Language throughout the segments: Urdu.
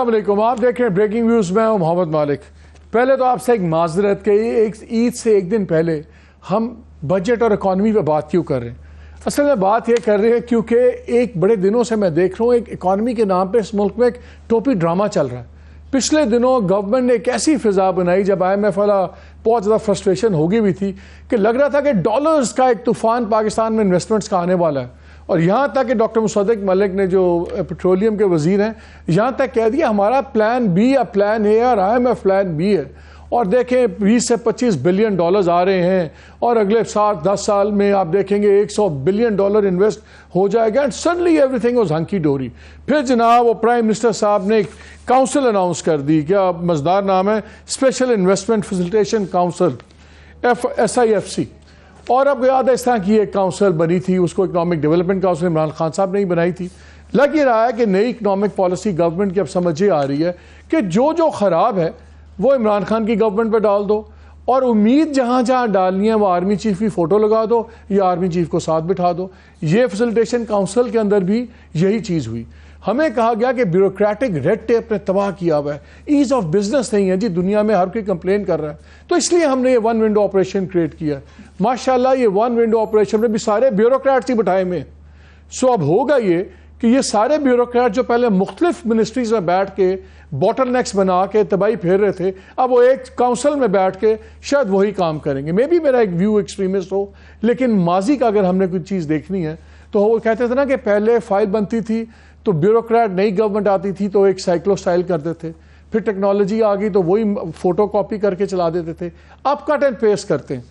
السلام علیکم، آپ دیکھ رہے ہیں بریکنگ نیوز. میں ہوں محمد مالک. پہلے تو آپ سے ایک معذرت کہ ایک عید سے ایک دن پہلے ہم بجٹ اور اکانومی پہ بات کیوں کر رہے ہیں. اصل میں بات یہ کر رہے ہیں کیونکہ ایک بڑے دنوں سے میں دیکھ رہا ہوں ایک اکانومی کے نام پہ اس ملک میں ایک ٹوپی ڈرامہ چل رہا ہے. پچھلے دنوں گورنمنٹ نے ایک ایسی فضا بنائی جب IMF والا بہت زیادہ فرسٹریشن ہو گئی بھی تھی کہ لگ رہا تھا کہ ڈالرز کا ایک طوفان پاکستان میں انویسٹمنٹس کا آنے والا ہے. اور یہاں تک کہ ڈاکٹر مصدق ملک نے جو پیٹرولیم کے وزیر ہیں یہاں تک کہہ دیا ہمارا پلان بی یا پلان اے اور IMF پلان بی ہے. اور دیکھیں 20 سے 25 بلین ڈالرز آ رہے ہیں اور اگلے 7-10 سال میں آپ دیکھیں گے 100 بلین ڈالر انویسٹ ہو جائے گا. And suddenly everything was hunky dory. پھر جناب وہ پرائم منسٹر صاحب نے ایک کاؤنسل اناؤنس کر دی. کیا مزدار نام ہے؟ Special investment facilitation council SIFC. اور اب یاد ہے اس طرح کی ایک کاؤنسل بنی تھی، اس کو economic development council Imran Khan صاحب نے ہی بنائی تھی. لگ یہ رہا ہے کہ نئی اکنامک پالیسی گورنمنٹ کی اب سمجھ آ رہی ہے کہ جو خراب ہے وہ عمران خان کی گورنمنٹ پہ ڈال دو، اور امید جہاں جہاں ڈالنی ہے وہ آرمی چیف کی فوٹو لگا دو یا آرمی چیف کو ساتھ بٹھا دو. یہ فیسیلیٹیشن کاؤنسل کے اندر بھی یہی چیز ہوئی. ہمیں کہا گیا کہ بیوروکریٹک ریڈ ٹیپ نے تباہ کیا ہوا ہے، ایز آف بزنس نہیں ہے جی. دنیا میں ہر کوئی کمپلین کر رہا ہے، تو اس لیے ہم نے یہ ون ونڈو آپریشن کریٹ کیا. ماشاءاللہ یہ ون ونڈو آپریشن میں بھی سارے بیوروکریٹس ہی بٹھائے میں. سو اب ہوگا یہ کہ یہ سارے بیوروکریٹ جو پہلے مختلف منسٹریز میں بیٹھ کے باٹل نیکس بنا کے تباہی پھیر رہے تھے اب وہ ایک کاؤنسل میں بیٹھ کے شاید وہی کام کریں گے. مے بی میرا ایک ویو ایکسٹریمسٹ ہو، لیکن ماضی کا اگر ہم نے کوئی چیز دیکھنی ہے تو وہ کہتے تھے نا کہ پہلے فائل بنتی تھی تو بیوروکریٹ نئی گورنمنٹ آتی تھی تو ایک سائیکلو سٹائل کرتے تھے، پھر ٹیکنالوجی آ گئی تو وہی فوٹو کاپی کر کے چلا دیتے تھے. اب کٹ اینڈ پیسٹ کرتے ہیں.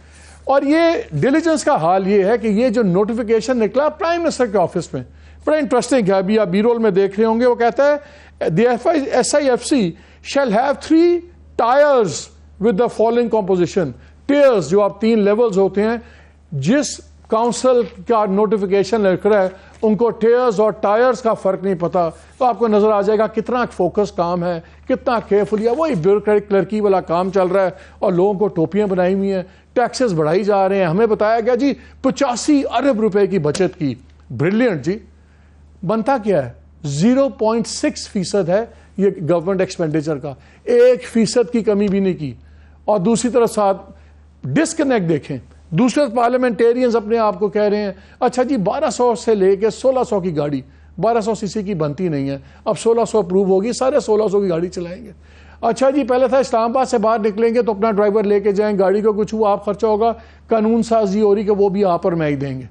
اور یہ ڈیلیجنس کا حال یہ ہے کہ یہ جو نوٹیفیکیشن نکلا پرائم منسٹر کے آفس میں بڑا انٹرسٹنگ ہے. ابھی آپ بی رول میں دیکھ رہے ہوں گے، وہ کہتا ہے the SIFC shall have 3 tiers with the following composition. Tiers جو آپ 3 لیولز ہوتے ہیں، جس کاؤنسل کا نوٹیفیکیشن لکھ رہا ہے ان کو ٹیئرز اور ٹائرز کا فرق نہیں پتا، تو آپ کو نظر آ جائے گا کتنا فوکس کام ہے، کتنا کیئرفلی ہے. وہی بیوروکریٹک کلرکی والا کام چل رہا ہے اور لوگوں کو ٹوپیاں بنائی ہوئی ہیں، ٹیکسز بڑھائی جا رہے ہیں. ہمیں بتایا گیا جی 85 ارب روپے کی بچت کی. بریلینٹ جی. بنتا کیا ہے؟ 0.6% ہے یہ گورنمنٹ ایکسپینڈیچر کا، 1% کی کمی بھی نہیں کی. اور دوسری طرف ساتھ ڈسکنیکٹ دیکھیں، دوسرے پارلیمنٹیرینز اپنے آپ کو کہہ رہے ہیں اچھا جی 1200 سے لے کے 1600 کی گاڑی، 1200 cc کی بنتی نہیں ہے، اب 1600 اپروو ہوگی، سارے 1600 کی گاڑی چلائیں گے. اچھا جی پہلے تھا اسلام آباد سے باہر نکلیں گے تو اپنا ڈرائیور لے کے جائیں، گاڑی کو کچھ ہوا آپ خرچہ ہوگا، قانون سازی ہو رہی کہ وہ بھی آپ اور میں ہی دیں گے.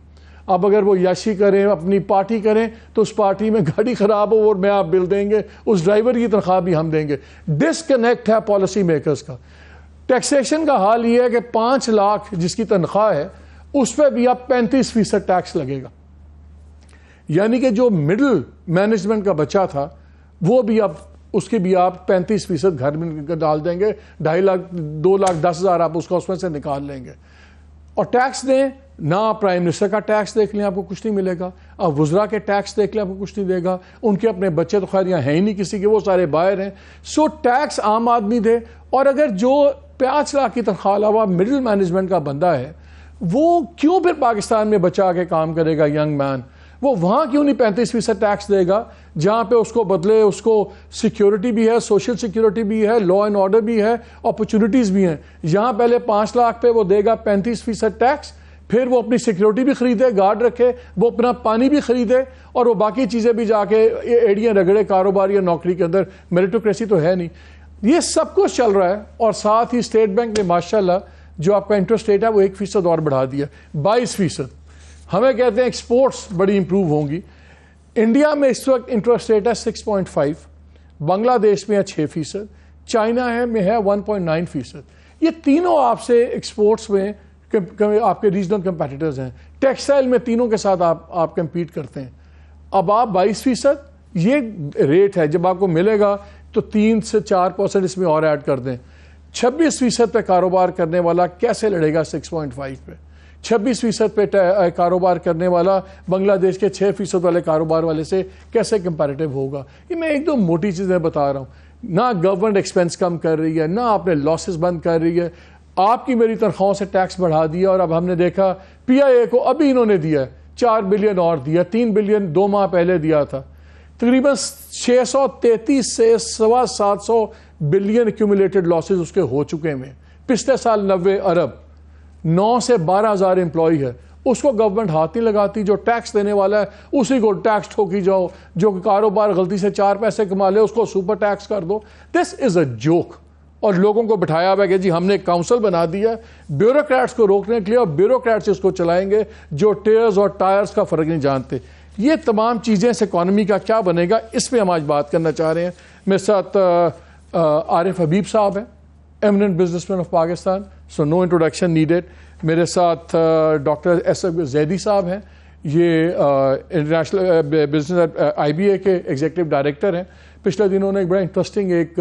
اب اگر وہ یاشی کریں، اپنی پارٹی کریں تو اس پارٹی میں گاڑی خراب ہو اور میں آپ بل دیں گے، اس ڈرائیور کی تنخواہ بھی ہم دیں گے. ڈسکنیکٹ ہے پالیسی میکرز کا. ٹیکسیشن کا حال یہ ہے کہ 5 لاکھ جس کی تنخواہ ہے اس پہ بھی اب 35% ٹیکس لگے گا. یعنی کہ جو مڈل مینجمنٹ کا بچہ تھا وہ بھی اب اس کے بھی آپ 35% گھر میں ڈال دیں گے. 2.5 لاکھ 2,10,000 آپ اس میں سے نکال لیں گے. اور ٹیکس دیں نہ، پرائم منسٹر کا ٹیکس دیکھ لیں آپ کو کچھ نہیں ملے گا، اب وزراء کے ٹیکس دیکھ لیں آپ کو کچھ نہیں دے گا. ان کے اپنے بچے تو خیر یہاں ہیں ہی نہیں کسی کے، وہ سارے باہر ہیں. سو ٹیکس عام آدمی دے. اور اگر جو 5 لاکھ کی تنخواہ علاوہ مڈل مینجمنٹ کا بندہ ہے وہ کیوں پھر پاکستان میں بچا کے کام کرے گا؟ ینگ مین وہ وہاں کیوں نہیں 35% ٹیکس دے گا جہاں پہ اس کو بدلے اس کو سیکیورٹی بھی ہے، سوشل سیکیورٹی بھی ہے، لا اینڈ آرڈر بھی ہے، اپرچونٹیز بھی ہیں. یہاں پہلے 5 لاکھ پہ وہ دے گا 35% ٹیکس، پھر وہ اپنی سیکیورٹی بھی خریدے، گارڈ رکھے، وہ اپنا پانی بھی خریدے اور وہ باقی چیزیں بھی جا کے ایڑیاں رگڑے کاروبار یا نوکری کے اندر. میریٹوکریسی تو ہے نہیں. یہ سب کچھ چل رہا ہے. اور ساتھ ہی اسٹیٹ بینک نے ماشاءاللہ جو آپ کا انٹرسٹ ریٹ ہے وہ 1% اور بڑھا دیا، 22%. ہمیں کہتے ہیں ایکسپورٹس بڑی امپروو ہوں گی. انڈیا میں اس وقت انٹرسٹ ریٹ ہے 6.5، بنگلہ دیش میں ہے 6%، چائنا میں ہے 1.9%. یہ تینوں آپ سے ایکسپورٹس میں آپ کے ریجنل کمپیٹیٹرز ہیں. ٹیکسٹائل میں تینوں کے ساتھ آپ کمپیٹ کرتے ہیں. اب آپ 22% یہ ریٹ ہے، جب آپ کو ملے گا تو 3 سے 4% اس میں اور ایڈ کر دیں. 26% پہ کاروبار کرنے والا کیسے لڑے گا 6.5 پہ؟ 26% پہ کاروبار کرنے والا بنگلہ دیش کے 6% والے کاروبار والے سے کیسے کمپیریٹیو ہوگا؟ یہ میں ایک دو موٹی چیزیں بتا رہا ہوں. نہ گورنمنٹ ایکسپینس کم کر رہی ہے، نہ آپ نے لاسز بند کر رہی ہے. آپ کی میری تنخواہوں سے ٹیکس بڑھا دیا، اور اب ہم نے دیکھا PIA کو ابھی انہوں نے دیا 4 بلین اور دیا، 3 بلین 2 ماہ پہلے دیا تھا. تقریباً 633 سے 750 بلین ایکومولیٹڈ لاسز اس کے ہو چکے ہیں. پچھلے سال 90 ارب، 9 سے 12 ہزار امپلائی ہے. اس کو گورنمنٹ ہاتھ نہیں لگاتی. جو ٹیکس دینے والا ہے اسی کو ٹیکس ٹھوکی جاؤ. جو کاروبار غلطی سے 4 پیسے کما لے اس کو سپر ٹیکس کر دو. دس از اے جوک. اور لوگوں کو بٹھایا ہوا ہے کہ جی ہم نے ایک کاؤنسل بنا دیا بیوروکریٹس کو روکنے کے لیے، اور بیوروکریٹس اس کو چلائیں گے جو ٹیئرز اور ٹائرز کا فرق نہیں جانتے. یہ تمام چیزیں سے اکانومی کا کیا بنے گا، اس پہ ہم آج بات کرنا چاہ رہے ہیں. میرے ساتھ عارف حبیب صاحب ہیں، eminent businessman of Pakistan, so no introduction needed. میرے ساتھ ڈاکٹر ایس زیدی صاحب ہیں، یہ انٹرنیشنل بزنس IBA کے ایگزیکٹو ڈائریکٹر ہیں. پچھلے دنوں نے ایک بڑا انٹرسٹنگ ایک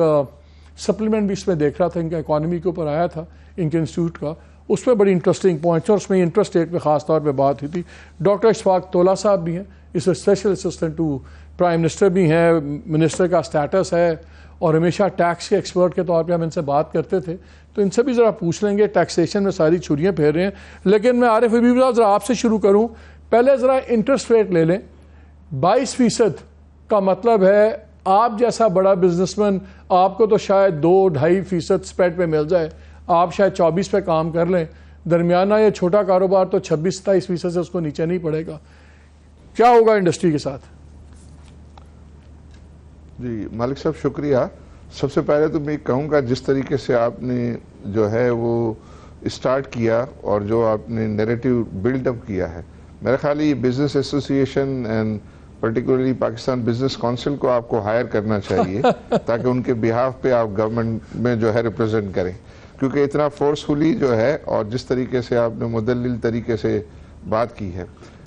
سپلیمنٹ بھی اس میں دیکھ رہا تھا، ان کا اکانومی کے اوپر آیا تھا ان کے انسٹیٹیوٹ کا. اس میں بڑی انٹرسٹنگ پوائنٹس، اور اس میں انٹرسٹ ریٹ پہ خاص طور پہ بات ہوئی تھی. ڈاکٹر اشفاق تولا صاحب بھی ہیں، اس special assistant to prime minister بھی ہیں، منسٹر کا اسٹیٹس ہے، اور ہمیشہ ٹیکس کے ایکسپرٹ کے طور پہ ہم ان سے بات کرتے تھے. تو ان سے بھی ذرا پوچھ لیں گے، ٹیکسیشن میں ساری چھریاں پھیر رہے ہیں. لیکن میں عارف حبیب صاحب ذرا آپ سے شروع کروں. پہلے ذرا انٹرسٹ ریٹ لے لیں. 22% کا مطلب ہے آپ جیسا بڑا بزنس مین، آپ کو تو شاید 2-2.5% اسپریڈ پہ مل جائے، آپ شاید 24 پہ کام کر لیں. درمیانہ یہ چھوٹا کاروبار تو 26-27% سے اس کو نیچے نہیں پڑے گا. کیا ہوگا انڈسٹری کے ساتھ؟ جی مالک صاحب شکریہ. سب سے پہلے تو میں کہوں گا جس طریقے سے آپ نے جو ہے وہ اسٹارٹ کیا اور جو آپ نے نیریٹو بلڈ اپ کیا ہے، میرا خیال یہ بزنس ایسوسی ایشن and particularly Pakistan business council کو آپ کو ہائر کرنا چاہیے تاکہ ان کے بہاف پہ آپ گورنمنٹ میں جو ہے ریپرزینٹ کریں، کیونکہ اتنا فورسفلی جو ہے اور جس طریقے سے آپ نے مدلل طریقے سے بات کی ہے.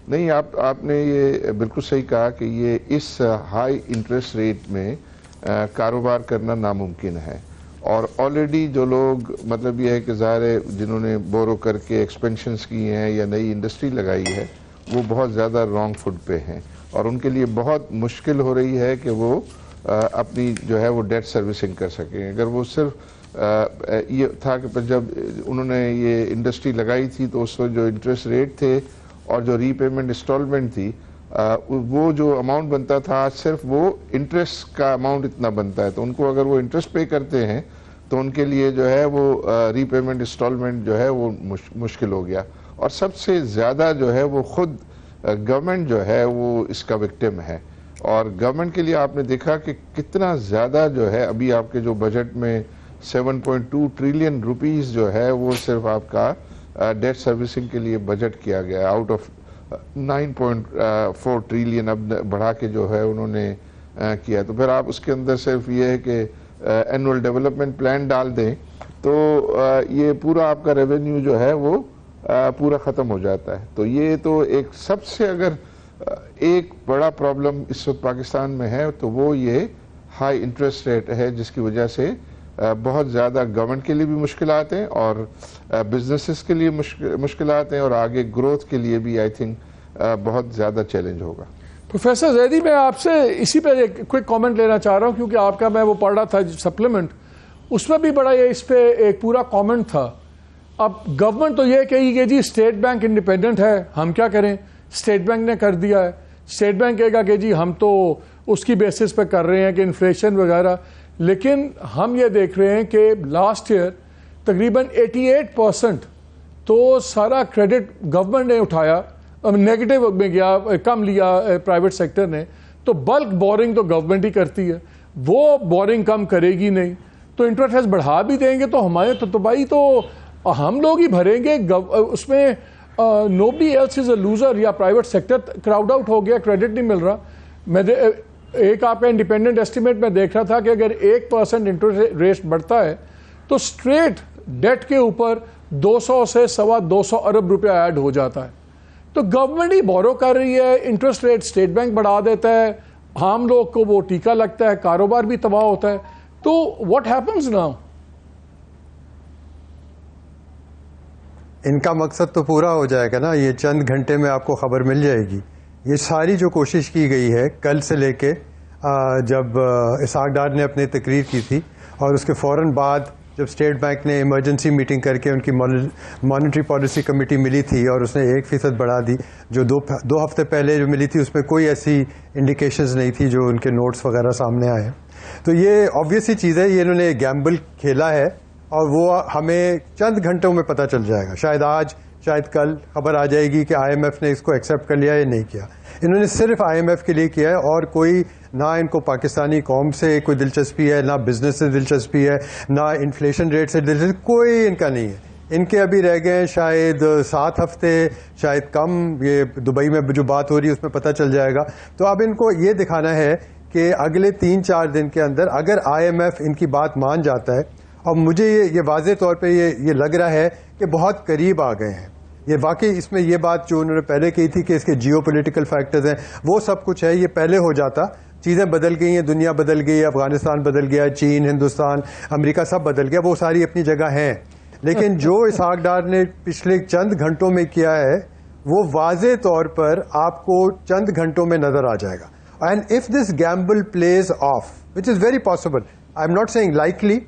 نہیں، آپ نے یہ بالکل صحیح کہا کہ یہ اس ہائی انٹرسٹ ریٹ میں کاروبار کرنا ناممکن ہے. اور آلریڈی جو لوگ مطلب یہ ہے کہ ظاہر ہے جنہوں نے بورو کر کے ایکسپینشنز کی ہیں یا نئی انڈسٹری لگائی ہے، وہ بہت زیادہ رانگ فٹ پہ ہیں، اور ان کے لیے بہت مشکل ہو رہی ہے کہ وہ اپنی جو ہے وہ ڈیٹ سروسنگ کر سکیں. اگر وہ صرف یہ تھا کہ جب انہوں نے یہ انڈسٹری لگائی تھی تو اس وقت جو انٹرسٹ ریٹ تھے اور جو ری پیمنٹ انسٹالمنٹ تھی، وہ جو اماؤنٹ بنتا تھا صرف وہ انٹرسٹ کا اماؤنٹ اتنا بنتا ہے، تو ان کو اگر وہ انٹرسٹ پے کرتے ہیں تو ان کے لیے جو ہے وہ ری پیمنٹ انسٹالمنٹ جو ہے وہ مشکل ہو گیا. اور سب سے زیادہ جو ہے وہ خود گورنمنٹ جو ہے وہ اس کا وکٹم ہے. اور گورنمنٹ کے لیے آپ نے دیکھا کہ کتنا زیادہ جو ہے ابھی آپ کے جو بجٹ میں 7.2 ٹریلین روپیز جو ہے وہ صرف آپ کا ڈیٹ سروسنگ کے لیے بجٹ کیا گیا، آؤٹ آف 9.4 ٹریلین اب بڑھا کے جو ہے انہوں نے کیا. تو پھر آپ اس کے اندر صرف یہ ہے کہ اینول ڈیولپمنٹ پلان ڈال دیں تو یہ پورا آپ کا ریونیو جو ہے وہ پورا ختم ہو جاتا ہے. تو یہ تو ایک سب سے اگر ایک بڑا پرابلم اس وقت پاکستان میں ہے تو وہ یہ ہائی انٹرسٹ ریٹ ہے، جس کی وجہ سے بہت زیادہ گورنمنٹ کے لیے بھی مشکلات ہیں اور بزنسز کے لیے مشکلات ہیں، اور آگے گروتھ کے لیے بھی آئی تھنک بہت زیادہ چیلنج ہوگا. پروفیسر زیدی، میں آپ سے اسی پہ ایک کوئک کامنٹ لینا چاہ رہا ہوں، کیونکہ آپ کا میں وہ پڑھ رہا تھا سپلیمنٹ، اس میں بھی بڑا یہ اس پہ ایک پورا کامنٹ تھا. اب گورنمنٹ تو یہ کہی کہ جی اسٹیٹ بینک انڈیپینڈنٹ ہے، ہم کیا کریں، اسٹیٹ بینک نے کر دیا ہے. اسٹیٹ بینک کہے گا کہ جی ہم تو اس کی بیسس پہ کر رہے ہیں کہ انفلیشن وغیرہ. لیکن ہم یہ دیکھ رہے ہیں کہ لاسٹ ایئر تقریباً 88% تو سارا کریڈٹ گورنمنٹ نے اٹھایا، نیگیٹو میں گیا، کم لیا پرائیویٹ سیکٹر نے. تو بلک بورنگ تو گورنمنٹ ہی کرتی ہے، وہ بورنگ کم کرے گی نہیں، تو انٹرسٹ ریٹ بڑھا بھی دیں گے تو ہمارے تو بھائی تو ہم لوگ ہی بھریں گے. اس میں nobody else is a loser، یا پرائیویٹ سیکٹر کراؤڈ آؤٹ ہو گیا، کریڈٹ نہیں مل رہا. میں ایک آپ کا انڈیپینڈنٹ ایسٹیمیٹ میں دیکھ رہا تھا کہ اگر 1% انٹرسٹ ریٹ بڑھتا ہے تو اسٹریٹ ڈیٹ کے اوپر 200 سے 225 ارب روپیہ ایڈ ہو جاتا ہے. تو گورنمنٹ ہی بورو کر رہی ہے، انٹرسٹ ریٹ اسٹیٹ بینک بڑھا دیتا ہے، عام لوگ کو وہ ٹیکا لگتا ہے، کاروبار بھی تباہ ہوتا ہے. تو واٹ ہیپنز ناؤ؟ ان کا مقصد تو پورا ہو جائے گا نا، یہ چند گھنٹے میں آپ کو خبر مل جائے گی. یہ ساری جو کوشش کی گئی ہے کل سے لے کے جب اسحاق ڈار نے اپنی تقریر کی تھی اور اس کے فوراً بعد جب اسٹیٹ بینک نے ایمرجنسی میٹنگ کر کے ان کی مانیٹری پالیسی کمیٹی ملی تھی اور اس نے 1% بڑھا دی, جو دو ہفتے پہلے جو ملی تھی اس میں کوئی ایسی انڈیکیشنز نہیں تھی جو ان کے نوٹس وغیرہ سامنے آئے. تو یہ آبویس سی چیز ہے, یہ انہوں نے گیمبل کھیلا ہے اور وہ ہمیں چند گھنٹوں میں پتہ چل جائے گا. شاید آج شاید کل خبر آ جائے گی کہ آئی ایم ایف نے اس کو ایکسیپٹ کر لیا یا نہیں کیا. انہوں نے صرف آئی ایم ایف کے لیے کیا ہے اور کوئی نہ ان کو پاکستانی قوم سے کوئی دلچسپی ہے, نہ بزنس سے دلچسپی ہے, نہ انفلیشن ریٹ سے دلچسپی, کوئی ان کا نہیں ہے. ان کے ابھی رہ گئے شاید 7 ہفتے, شاید کم. یہ دبئی میں جو بات ہو رہی ہے اس میں پتہ چل جائے گا. تو اب ان کو یہ دکھانا ہے کہ اگلے 3-4 دن کے اندر اگر آئی ایم ایف ان کی بات مان جاتا ہے, اور مجھے یہ واضح طور پہ یہ لگ رہا ہے کہ بہت قریب آ گئے ہیں. یہ واقعی اس میں یہ بات جو انہوں نے پہلے کہی تھی کہ اس کے جیو پولیٹیکل فیکٹرز ہیں, وہ سب کچھ ہے. یہ پہلے ہو جاتا, چیزیں بدل گئی ہیں, دنیا بدل گئی ہے, افغانستان بدل گیا, چین, ہندوستان, امریکہ سب بدل گیا, وہ ساری اپنی جگہ ہیں. لیکن جو اسحاق ڈار نے پچھلے چند گھنٹوں میں کیا ہے وہ واضح طور پر آپ کو چند گھنٹوں میں نظر آ جائے گا. And if this gamble plays off, which is very possible, I am not saying likely,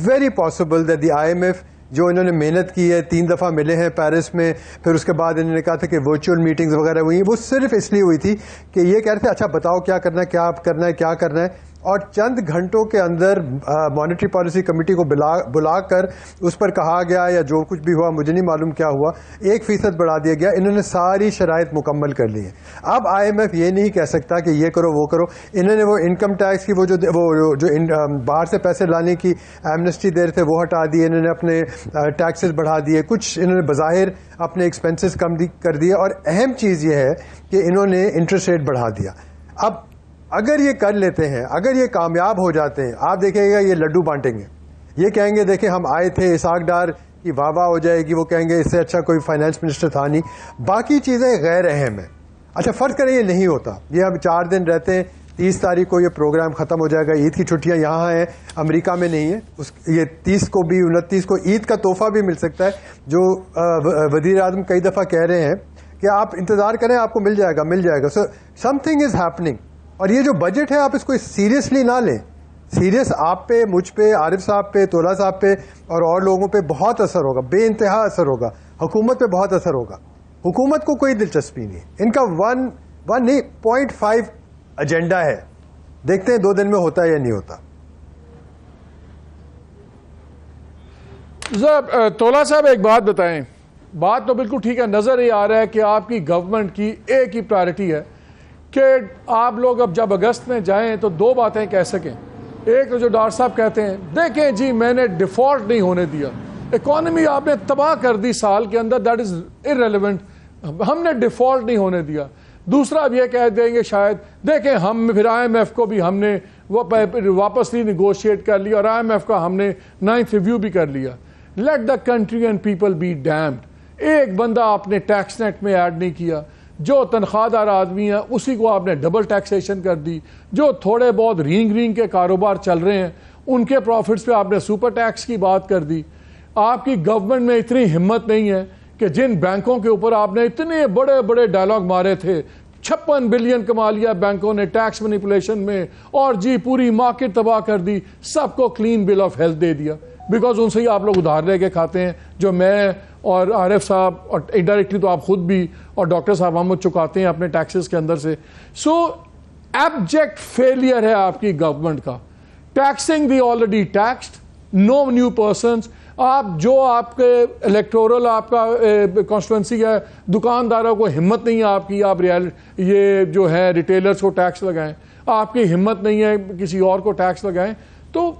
very possible that the I M F جو انہوں نے محنت کی ہے, 3 دفعہ ملے ہیں پیرس میں, پھر اس کے بعد انہوں نے کہا تھا کہ ورچوئل میٹنگز وغیرہ ہوئی ہیں, وہ صرف اس لیے ہوئی تھی کہ یہ کہہ رہے تھے اچھا بتاؤ کیا کرنا ہے, کیا کرنا ہے, کیا کرنا ہے. اور چند گھنٹوں کے اندر مانیٹری پالیسی کمیٹی کو بلا کر اس پر کہا گیا, یا جو کچھ بھی ہوا مجھے نہیں معلوم کیا ہوا, 1% بڑھا دیا گیا. انہوں نے ساری شرائط مکمل کر لی ہیں. اب آئی ایم ایف یہ نہیں کہہ سکتا کہ یہ کرو وہ کرو. انہوں نے وہ انکم ٹیکس کی وہ جو باہر سے پیسے لانے کی ایمنسٹی دے رہے تھے وہ ہٹا دی. انہوں نے اپنے ٹیکسز بڑھا دیے, کچھ انہوں نے بظاہر اپنے ایکسپینسز کم کر دیے, اور اہم چیز یہ ہے کہ انہوں نے انٹرسٹ ریٹ بڑھا دیا. اب اگر یہ کر لیتے ہیں, اگر یہ کامیاب ہو جاتے ہیں, آپ دیکھیں گا یہ لڈو بانٹیں گے. یہ کہیں گے دیکھیں ہم آئے تھے, اسحاق ڈار کی واہ واہ ہو جائے گی, وہ کہیں گے اس سے اچھا کوئی فائنانس منسٹر تھا نہیں. باقی چیزیں غیر اہم ہیں. اچھا فرض کریں یہ نہیں ہوتا, یہ اب 4 دن رہتے ہیں, 30 تاریخ کو یہ پروگرام ختم ہو جائے گا. عید کی چھٹیاں یہاں ہیں, امریکہ میں نہیں ہے. یہ 30 کو بھی 29 کو عید کا تحفہ بھی مل سکتا ہے, جو وزیر اعظم کئی دفعہ کہہ رہے ہیں کہ آپ انتظار کریں آپ کو مل جائے گا, مل جائے گا. سو سم تھنگ از ہیپننگ. اور یہ جو بجٹ ہے آپ اس کو سیریسلی نہ لیں. سیریس آپ پہ, مجھ پہ, عارف صاحب پہ, تولا صاحب پہ اور لوگوں پہ بہت اثر ہوگا, بے انتہا اثر ہوگا. حکومت پہ بہت اثر ہوگا. حکومت کو کوئی دلچسپی نہیں, ان کا 1.5 ایجنڈا ہے. دیکھتے ہیں 2 دن میں ہوتا ہے یا نہیں ہوتا. تولا صاحب ایک بات بتائیں, بات تو بالکل ٹھیک ہے, نظر یہ آ رہا ہے کہ آپ کی گورنمنٹ کی ایک ہی پرائرٹی ہے کہ آپ لوگ اب جب اگست میں جائیں تو 2 باتیں کہہ سکیں. ایک تو جو ڈاکٹر صاحب کہتے ہیں دیکھیں جی میں نے ڈیفالٹ نہیں ہونے دیا, اکانومی آپ نے تباہ کر دی سال کے اندر, دیٹ از ارریلیونٹ, ہم نے ڈیفالٹ نہیں ہونے دیا. دوسرا اب یہ کہہ دیں گے شاید دیکھیں ہم پھر آئی ایم ایف کو بھی ہم نے واپس ری نیگوشیٹ کر لیا, اور آئی ایم ایف کا ہم نے 9th ریویو بھی کر لیا. Let the country and people be damned. ایک بندہ آپ نے ٹیکس نیٹ میں ایڈ نہیں کیا, جو تنخواہ دار آدمی ہیں اسی کو آپ نے ڈبل ٹیکسیشن کر دی, جو تھوڑے بہت رینگ کے کاروبار چل رہے ہیں ان کے پروفٹس پہ آپ نے سپر ٹیکس کی بات کر دی. آپ کی گورنمنٹ میں اتنی ہمت نہیں ہے کہ جن بینکوں کے اوپر آپ نے اتنے بڑے بڑے ڈائلاگ مارے تھے, 56 بلین کما لیا بینکوں نے ٹیکس مینیپولیشن میں, اور جی پوری مارکیٹ تباہ کر دی, سب کو کلین بل آف ہیلتھ دے دیا, بیکاز ان سے ہی آپ لوگ ادھار لے کے کھاتے ہیں, جو میں اور عارف صاحب اور انڈائریکٹلی تو آپ خود بھی اور ڈاکٹر صاحب ہم چکاتے ہیں اپنے ٹیکسز کے اندر سے. سو ایبجیکٹ فیلئر ہے آپ کی گورنمنٹ کا. Taxing the already taxed, know new persons. آپ جو آپ کے الیکٹورل آپ کا کانسٹیٹوئنسی ہے, دکانداروں کو ہمت نہیں ہے آپ کی, آپ یہ جو ہے ریٹیلرز کو ٹیکس لگائیں, آپ کی ہمت نہیں ہے کسی اور کو ٹیکس لگائیں. تو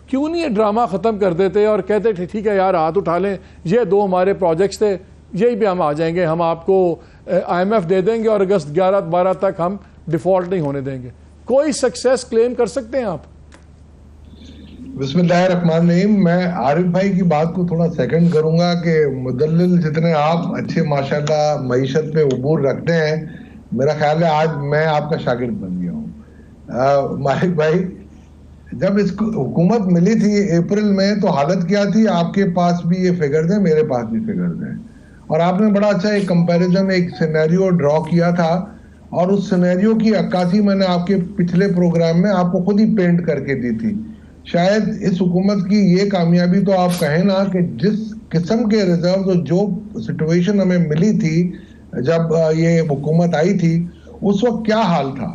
کیوں نہیں یہ ڈرامہ ختم کر دیتے اور کہتے تھے ٹھیک ہے یار ہاتھ اٹھا لیں, یہ 2 ہمارے پروجیکٹس تھے, یہی پہ ہم آ جائیں گے, ہم آپ کو آئی ایم ایف دے دیں گے اور اگست 11-12 تک ہم ڈیفالٹ نہیں ہونے دیں گے. کوئی سکسیس کلیم کر سکتے ہیں آپ؟ بسم اللہ الرحمن الرحیم. میں عارف بھائی کی بات کو تھوڑا سیکنڈ کروں گا کہ مدلل جتنے آپ اچھے ماشاءاللہ معیشت پہ عبور رکھتے ہیں, میرا خیال ہے آج میں آپ کا شاگرد بن گیا ہوں. مالک بھائی جب اس حکومت ملی تھی اپریل میں تو حالت کیا تھی, آپ کے پاس بھی یہ فگرز ہیں, میرے پاس بھی فگرز ہیں, اور آپ نے بڑا اچھا ایک کمپیریزن, ایک سینیریو ڈرا کیا تھا, اور اس سینیریو کی عکاسی میں نے آپ کے پچھلے پروگرام میں آپ کو خود ہی پینٹ کر کے دی تھی. شاید اس حکومت کی یہ کامیابی تو آپ کہیں نا کہ جس قسم کے ریزرو اور جو سچویشن ہمیں ملی تھی جب یہ حکومت آئی تھی اس وقت کیا حال تھا.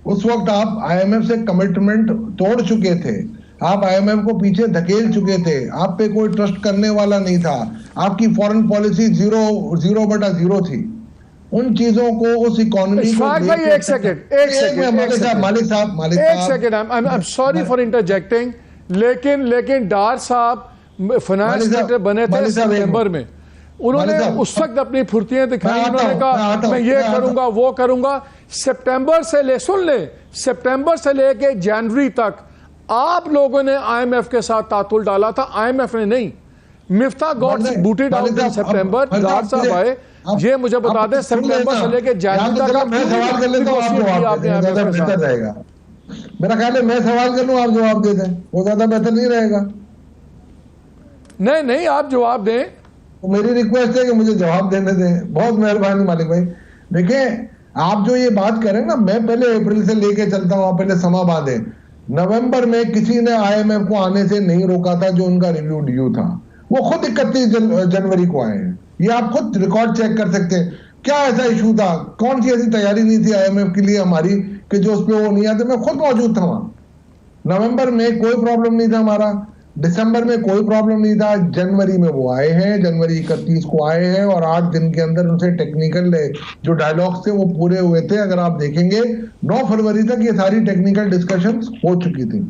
اس وقت آپ آئی ایم ایف سے کمٹمنٹ توڑ چکے تھے, آپ آئی ایم ایف کو پیچھے دھکیل چکے تھے, آپ پہ کوئی ٹرسٹ کرنے والا نہیں تھا, آپ کی فورن پالیسی 0/0 تھی. ان چیزوں کو اس اکانومی کو ایک second I'm sorry for interjecting, لیکن ڈار صاحب فائنانس منسٹر بنے تھے ستمبر میں, انہوں نے اس وقت اپنی پھرتیاں دکھائی, انہوں نے کہا میں یہ کروں گا وہ کروں گا. سپٹمبر سے سپٹمبر سے لے کے جنوری تک آپ لوگوں نے آئی ایم ایف کے ساتھ تعطل ڈالا تھا, آئی ایم ایف نے نہیں. مفتاح got booted out in September, Dar صاحب آئے. یہ مجھے بتا دیں سپٹمبر سے لے کے جنوری تک میں سوال کر لیتا ہوں, آپ جواب دیں, زیادہ بہتر رہے گا. میرا خیال ہے میں سوال کر لوں, آپ جواب دے دیں, وہ زیادہ بہتر نہیں رہے گا. نہیں آپ جواب دیں. میری ریکویسٹ ہے کہ مجھے جواب دینے دیں, بہت مہربانی مالک بھائی. دیکھیں آپ جو یہ بات کریں نا, میں پہلے اپریل سے لے کے چلتا ہوں, آپ پہلے سما باندھیں. نومبر میں کسی نے آئی ایم ایف کو آنے سے نہیں روکا تھا جو ان کا ریویو ڈیو تھا, وہ خود 31 جنوری کو آئے ہیں. یہ آپ خود ریکارڈ چیک کر سکتے ہیں. کیا ایسا ایشو تھا, کون سی ایسی تیاری نہیں تھی آئی ایم ایف کے لیے ہماری کہ جو اس پہ وہ نہیں آتے. میں خود موجود تھا وہاں. نومبر میں کوئی پرابلم نہیں تھا ہمارا, دسمبر میں کوئی پرابلم نہیں تھا, جنوری میں وہ آئے ہیں, جنوری 31 کو آئے ہیں, اور 8 دن کے اندر ان سے ٹیکنیکل جو ڈائیلاگز تھے وہ پورے ہوئے تھے. اگر آپ دیکھیں گے 9 فروری تک یہ ساری ٹیکنیکل ڈسکشنز ہو چکی تھیں.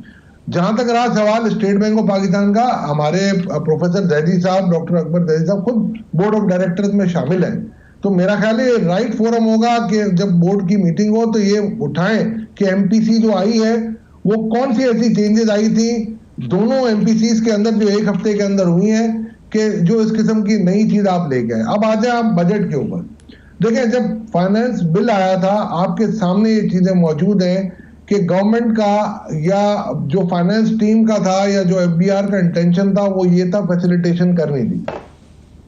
جہاں تک رہا سوال اسٹیٹ بینک آف پاکستان کا, ہمارے پروفیسر زیدی صاحب, ڈاکٹر اکبر زیدی صاحب خود بورڈ آف ڈائریکٹرز میں شامل ہیں. تو میرا خیال ہے رائٹ فورم ہوگا کہ جب بورڈ کی میٹنگ ہو تو یہ اٹھائیں کہ ایم پی سی جو آئی ہے وہ کون سی ایسی چینجز آئی تھی دونوں ایم پی سیز کے اندر جو ایک ہفتے کے اندر ہوئی ہیں کہ جو اس قسم کی نئی چیز آپ لے گئے. اب آ جائیں آپ بجٹ کے اوپر. دیکھیں جب فائنانس بل آیا تھا آپ کے سامنے یہ چیزیں موجود ہیں کہ گورنمنٹ کا یا جو فائنانس ٹیم کا تھا یا جو ایف بی آر کا انٹینشن تھا وہ یہ تھا فیسیلیٹیشن کرنی تھی.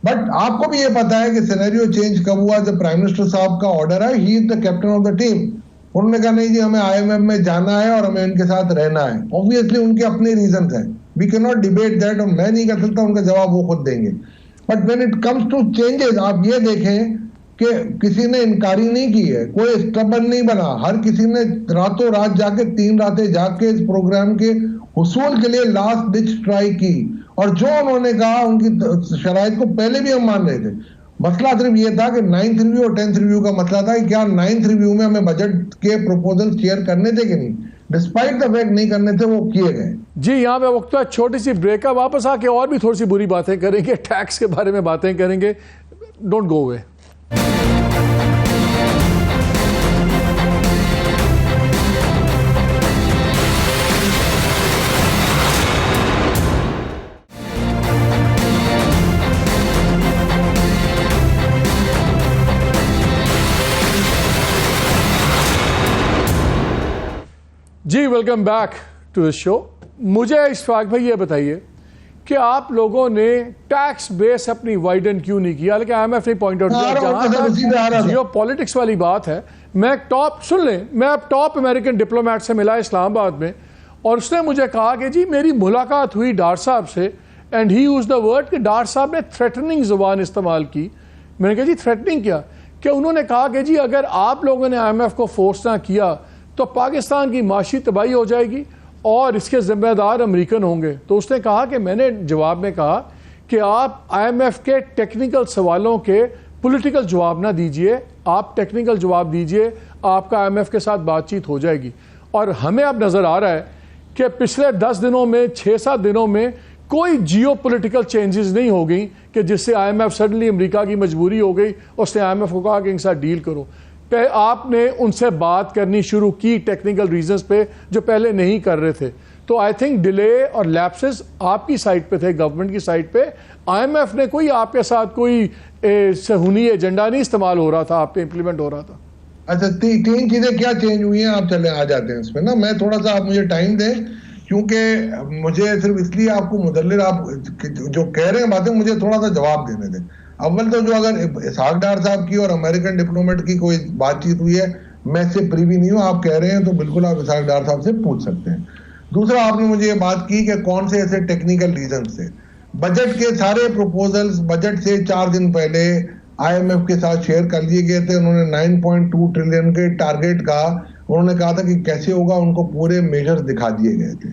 بٹ آپ کو بھی یہ پتا ہے کہ سینیریو چینج کب ہوا, جب پرائم منسٹر صاحب کا آرڈر ہے, ہی از دا کیپٹن آف دا ٹیم. انہوں نے کہا نہیں جی ہمیں آئی ایم ایف میں جانا ہے اور ہمیں ان کے ساتھ رہنا ہے. اوبویسلی ان کے اپنے ریزنز ہیں, we can not debate that, اور میں نہیں کر سکتا, ان کا جواب وہ خود دیں گے. But when it comes to changes آپ یہ دیکھیں کہ کسی نے انکاری نہیں کی ہے, کوئی اسٹبن نہیں بنا, ہر کسی نے راتوں رات جا کے 3 راتیں جا کے اس پروگرام کے حصول کے لیے لاسٹ ڈچ ٹرائی کی. اور جو انہوں نے کہا ان کی شرائط کو پہلے بھی ہم مان رہے تھے. مسئلہ صرف یہ تھا کہ 9th ریویو اور 10th ریویو کا مسئلہ تھا کہ کیا 9th ریویو میں ہمیں بجٹ کے پروپوزل شیئر کرنے تھے کہ نہیں. ڈسپائٹ دا فیکٹ نہیں کرنے تھے, وہ کیے گئے. جی یہاں پہ وقت ہے چھوٹی سی بریک ہے, واپس آ کے اور بھی تھوڑی سی بری باتیں کریں گے, ٹیکس کے بارے میں باتیں کریں گے. Don't go away. جی welcome back to the show. مجھے اشفاق بھائی یہ بتائیے کہ آپ لوگوں نے ٹیکس بیس اپنی وائڈن کیوں نہیں کیا, لیکن آئی ایم ایف نے پوائنٹ آؤٹ کیا. جہاں جیو پالیٹکس والی بات ہے, میں اب ٹاپ امریکن ڈپلومیٹ سے ملا اسلام آباد میں, اور اس نے مجھے کہا کہ جی میری ملاقات ہوئی ڈار صاحب سے, and he use the word کہ ڈار صاحب نے تھریٹننگ زبان استعمال کی. میں نے کہا جی تھریٹننگ کیا, کہ انہوں نے کہا کہ جی اگر آپ لوگوں نے آئی ایم ایف کو فورس نہ کیا تو پاکستان کی معاشی تباہی ہو جائے گی اور اس کے ذمہ دار امریکن ہوں گے. تو اس نے کہا کہ میں نے جواب میں کہا کہ آپ آئی ایم ایف کے ٹیکنیکل سوالوں کے پولیٹیکل جواب نہ دیجئے, آپ ٹیکنیکل جواب دیجئے, آپ کا آئی ایم ایف کے ساتھ بات چیت ہو جائے گی. اور ہمیں اب نظر آ رہا ہے کہ پچھلے 10 دنوں میں 6-7 دنوں میں کوئی جیو پولیٹیکل چینجز نہیں ہو گئی کہ جس سے آئی ایم ایف سڈنلی امریکہ کی مجبوری ہو گئی, اس نے آئی ایم ایف کو کہا کہ ان کے ساتھ ڈیل کرو. آپ نے ان سے بات کرنی شروع کی ٹیکنیکل ریزنز پہ جو پہلے نہیں کر رہے تھے. تو آئی تھنک ڈیلے اور لیپسز آپ کی سائٹ پہ تھے, گورنمنٹ کی سائٹ پہ. آئی ایم ایف نے کوئی آپ کے ساتھ کوئی صہیونی ایجنڈا نہیں استعمال ہو رہا تھا, آپ پہ امپلیمنٹ ہو رہا تھا. اچھا 3 چیزیں کیا چینج ہوئی ہیں, آپ چلے آ جاتے ہیں اس پہ نا. میں تھوڑا سا آپ مجھے ٹائم دیں, کیونکہ مجھے صرف اس لیے آپ کو مدلل آپ جو کہہ رہے ہیں باتیں مجھے تھوڑا سا جواب دینے دیں. اول تو جو اگر اسحاق ڈار صاحب کی اور امریکن ڈپلومیٹ کی کوئی بات چیت ہوئی ہے, میں اس سے پریوی نہیں ہوں. آپ کہہ رہے ہیں تو بالکل آپ اسحاق ڈار صاحب سے پوچھ سکتے ہیں. دوسرا آپ نے مجھے یہ بات کی کہ کون سے ایسے ٹیکنیکل ریزن سے بجٹ کے سارے پروپوزلز بجٹ سے 4 دن پہلے آئی ایم ایف کے ساتھ شیئر کر لیے گئے تھے. انہوں نے 9.2 ٹریلین کے ٹارگٹ کا انہوں نے کہا تھا کہ کیسے ہوگا, ان کو پورے میجرز دکھا دیے گئے تھے.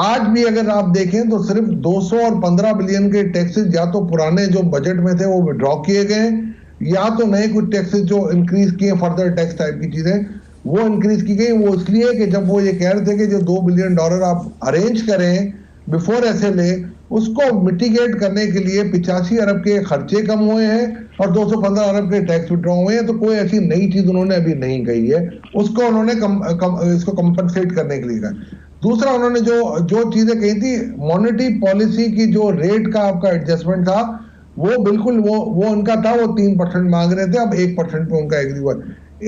آج بھی اگر آپ دیکھیں تو صرف 215 بلین کے ٹیکسز یا تو پرانے جو بجٹ میں تھے وہ وڈرا کیے گئے یا تو نئے کچھ ٹیکسز جو انکریز کیے فردر ٹیکس ٹائپ کی چیزیں وہ انکریز کی گئی. وہ اس لیے کہ جب وہ یہ کہہ رہے تھے کہ جو $2 بلین آپ ارینج کریں بیفور ایسے لے, اس کو میٹیگیٹ کرنے کے لیے 85 ارب کے خرچے کم ہوئے ہیں اور 215 ارب کے ٹیکس وڈرا ہوئے ہیں. تو کوئی ایسی نئی چیز انہوں نے ابھی نہیں کہی ہے, اس کو انہوں نے اس کو کمپنسیٹ کرنے کے لیے کہا. دوسرا انہوں نے جو چیزیں کہی تھی مانیٹری پالیسی کی جو ریٹ کا آپ کا ایڈجسٹمنٹ تھا وہ بالکل وہ ان کا تھا, وہ 3% مانگ رہے تھے, اب 1% پہ ان کا ایگری ہوا.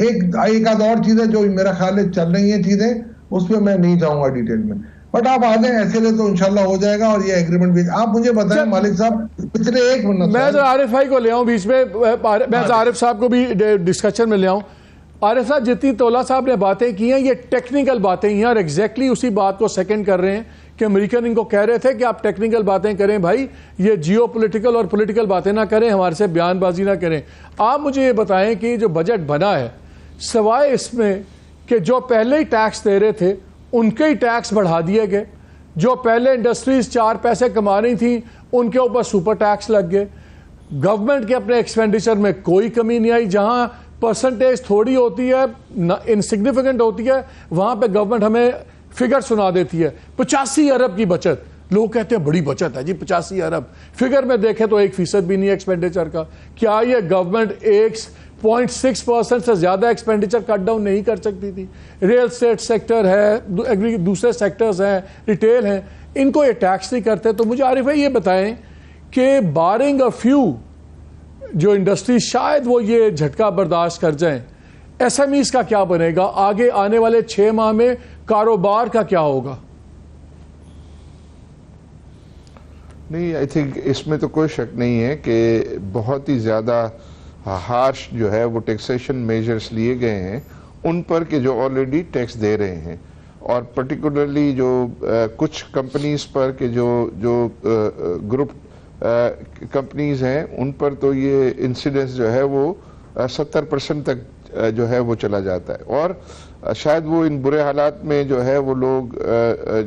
ایک آدھ اور چیزیں جو میرا خیال ہے چل رہی ہیں چیزیں, اس پہ میں نہیں جاؤں گا ڈیٹیل میں, بٹ آپ آ جائیں ایسے لے تو انشاءاللہ ہو جائے گا. اور یہ ایگریمنٹ بھی آپ مجھے بتائیں مالک صاحب پچھلے 1 منٹ میں عارف بھائی کو لے آؤں بیچ میں, میں عارف صاحب کو بھی ڈسکشن میں لے آؤں. عارف صاحب جتنی تولا صاحب نے باتیں کی ہیں یہ ٹیکنیکل باتیں ہیں اور ایگزیکٹلی اسی بات کو سیکنڈ کر رہے ہیں کہ امریکن ان کو کہہ رہے تھے کہ آپ ٹیکنیکل باتیں کریں بھائی, یہ جیو پولیٹیکل اور پولیٹیکل باتیں نہ کریں, ہمارے سے بیان بازی نہ کریں. آپ مجھے یہ بتائیں کہ جو بجٹ بنا ہے سوائے اس میں کہ جو پہلے ہی ٹیکس دے رہے تھے ان کے ہی ٹیکس بڑھا دیے گئے, جو پہلے انڈسٹریز 4 پیسے کما رہی تھیں ان کے اوپر سپر ٹیکس لگ گئے, گورنمنٹ کے اپنے ایکسپینڈیچر میں کوئی کمی نہیں آئی, جہاں پرسنٹیج تھوڑی ہوتی ہے انسگنیفیکنٹ ہوتی ہے وہاں پہ گورنمنٹ ہمیں فگر سنا دیتی ہے 85 ارب کی بچت. لوگ کہتے ہیں بڑی بچت ہے جی 85 ارب, فگر میں دیکھیں تو 1% بھی نہیں ایکسپینڈیچر کا. کیا یہ گورنمنٹ 1.6% سے زیادہ ایکسپینڈیچر کٹ ڈاؤن نہیں کر سکتی تھی؟ ریل اسٹیٹ سیکٹر ہے, دوسرے سیکٹرز ہیں, ریٹیل ہیں, ان کو یہ ٹیکس نہیں کرتے. تو مجھے عارف بھائی یہ بتائیں کہ بارنگ اے فیو جو انڈسٹری شاید وہ یہ جھٹکا برداشت کر جائیں, ایس ایم ایز کا کیا بنے گا آگے آنے والے 6 ماہ میں, کاروبار کا کیا ہوگا؟ نہیں, آئی تھنک اس میں تو کوئی شک نہیں ہے کہ بہت ہی زیادہ ہارش جو ہے وہ ٹیکسیشن میجرز لیے گئے ہیں ان پر کہ جو آلریڈی ٹیکس دے رہے ہیں, اور پرٹیکولرلی جو کچھ کمپنیز پر کہ جو گروپ کمپنیز ہیں ان پر تو یہ انسیڈنس جو ہے وہ 70% تک جو ہے وہ چلا جاتا ہے. اور شاید وہ ان برے حالات میں جو ہے وہ لوگ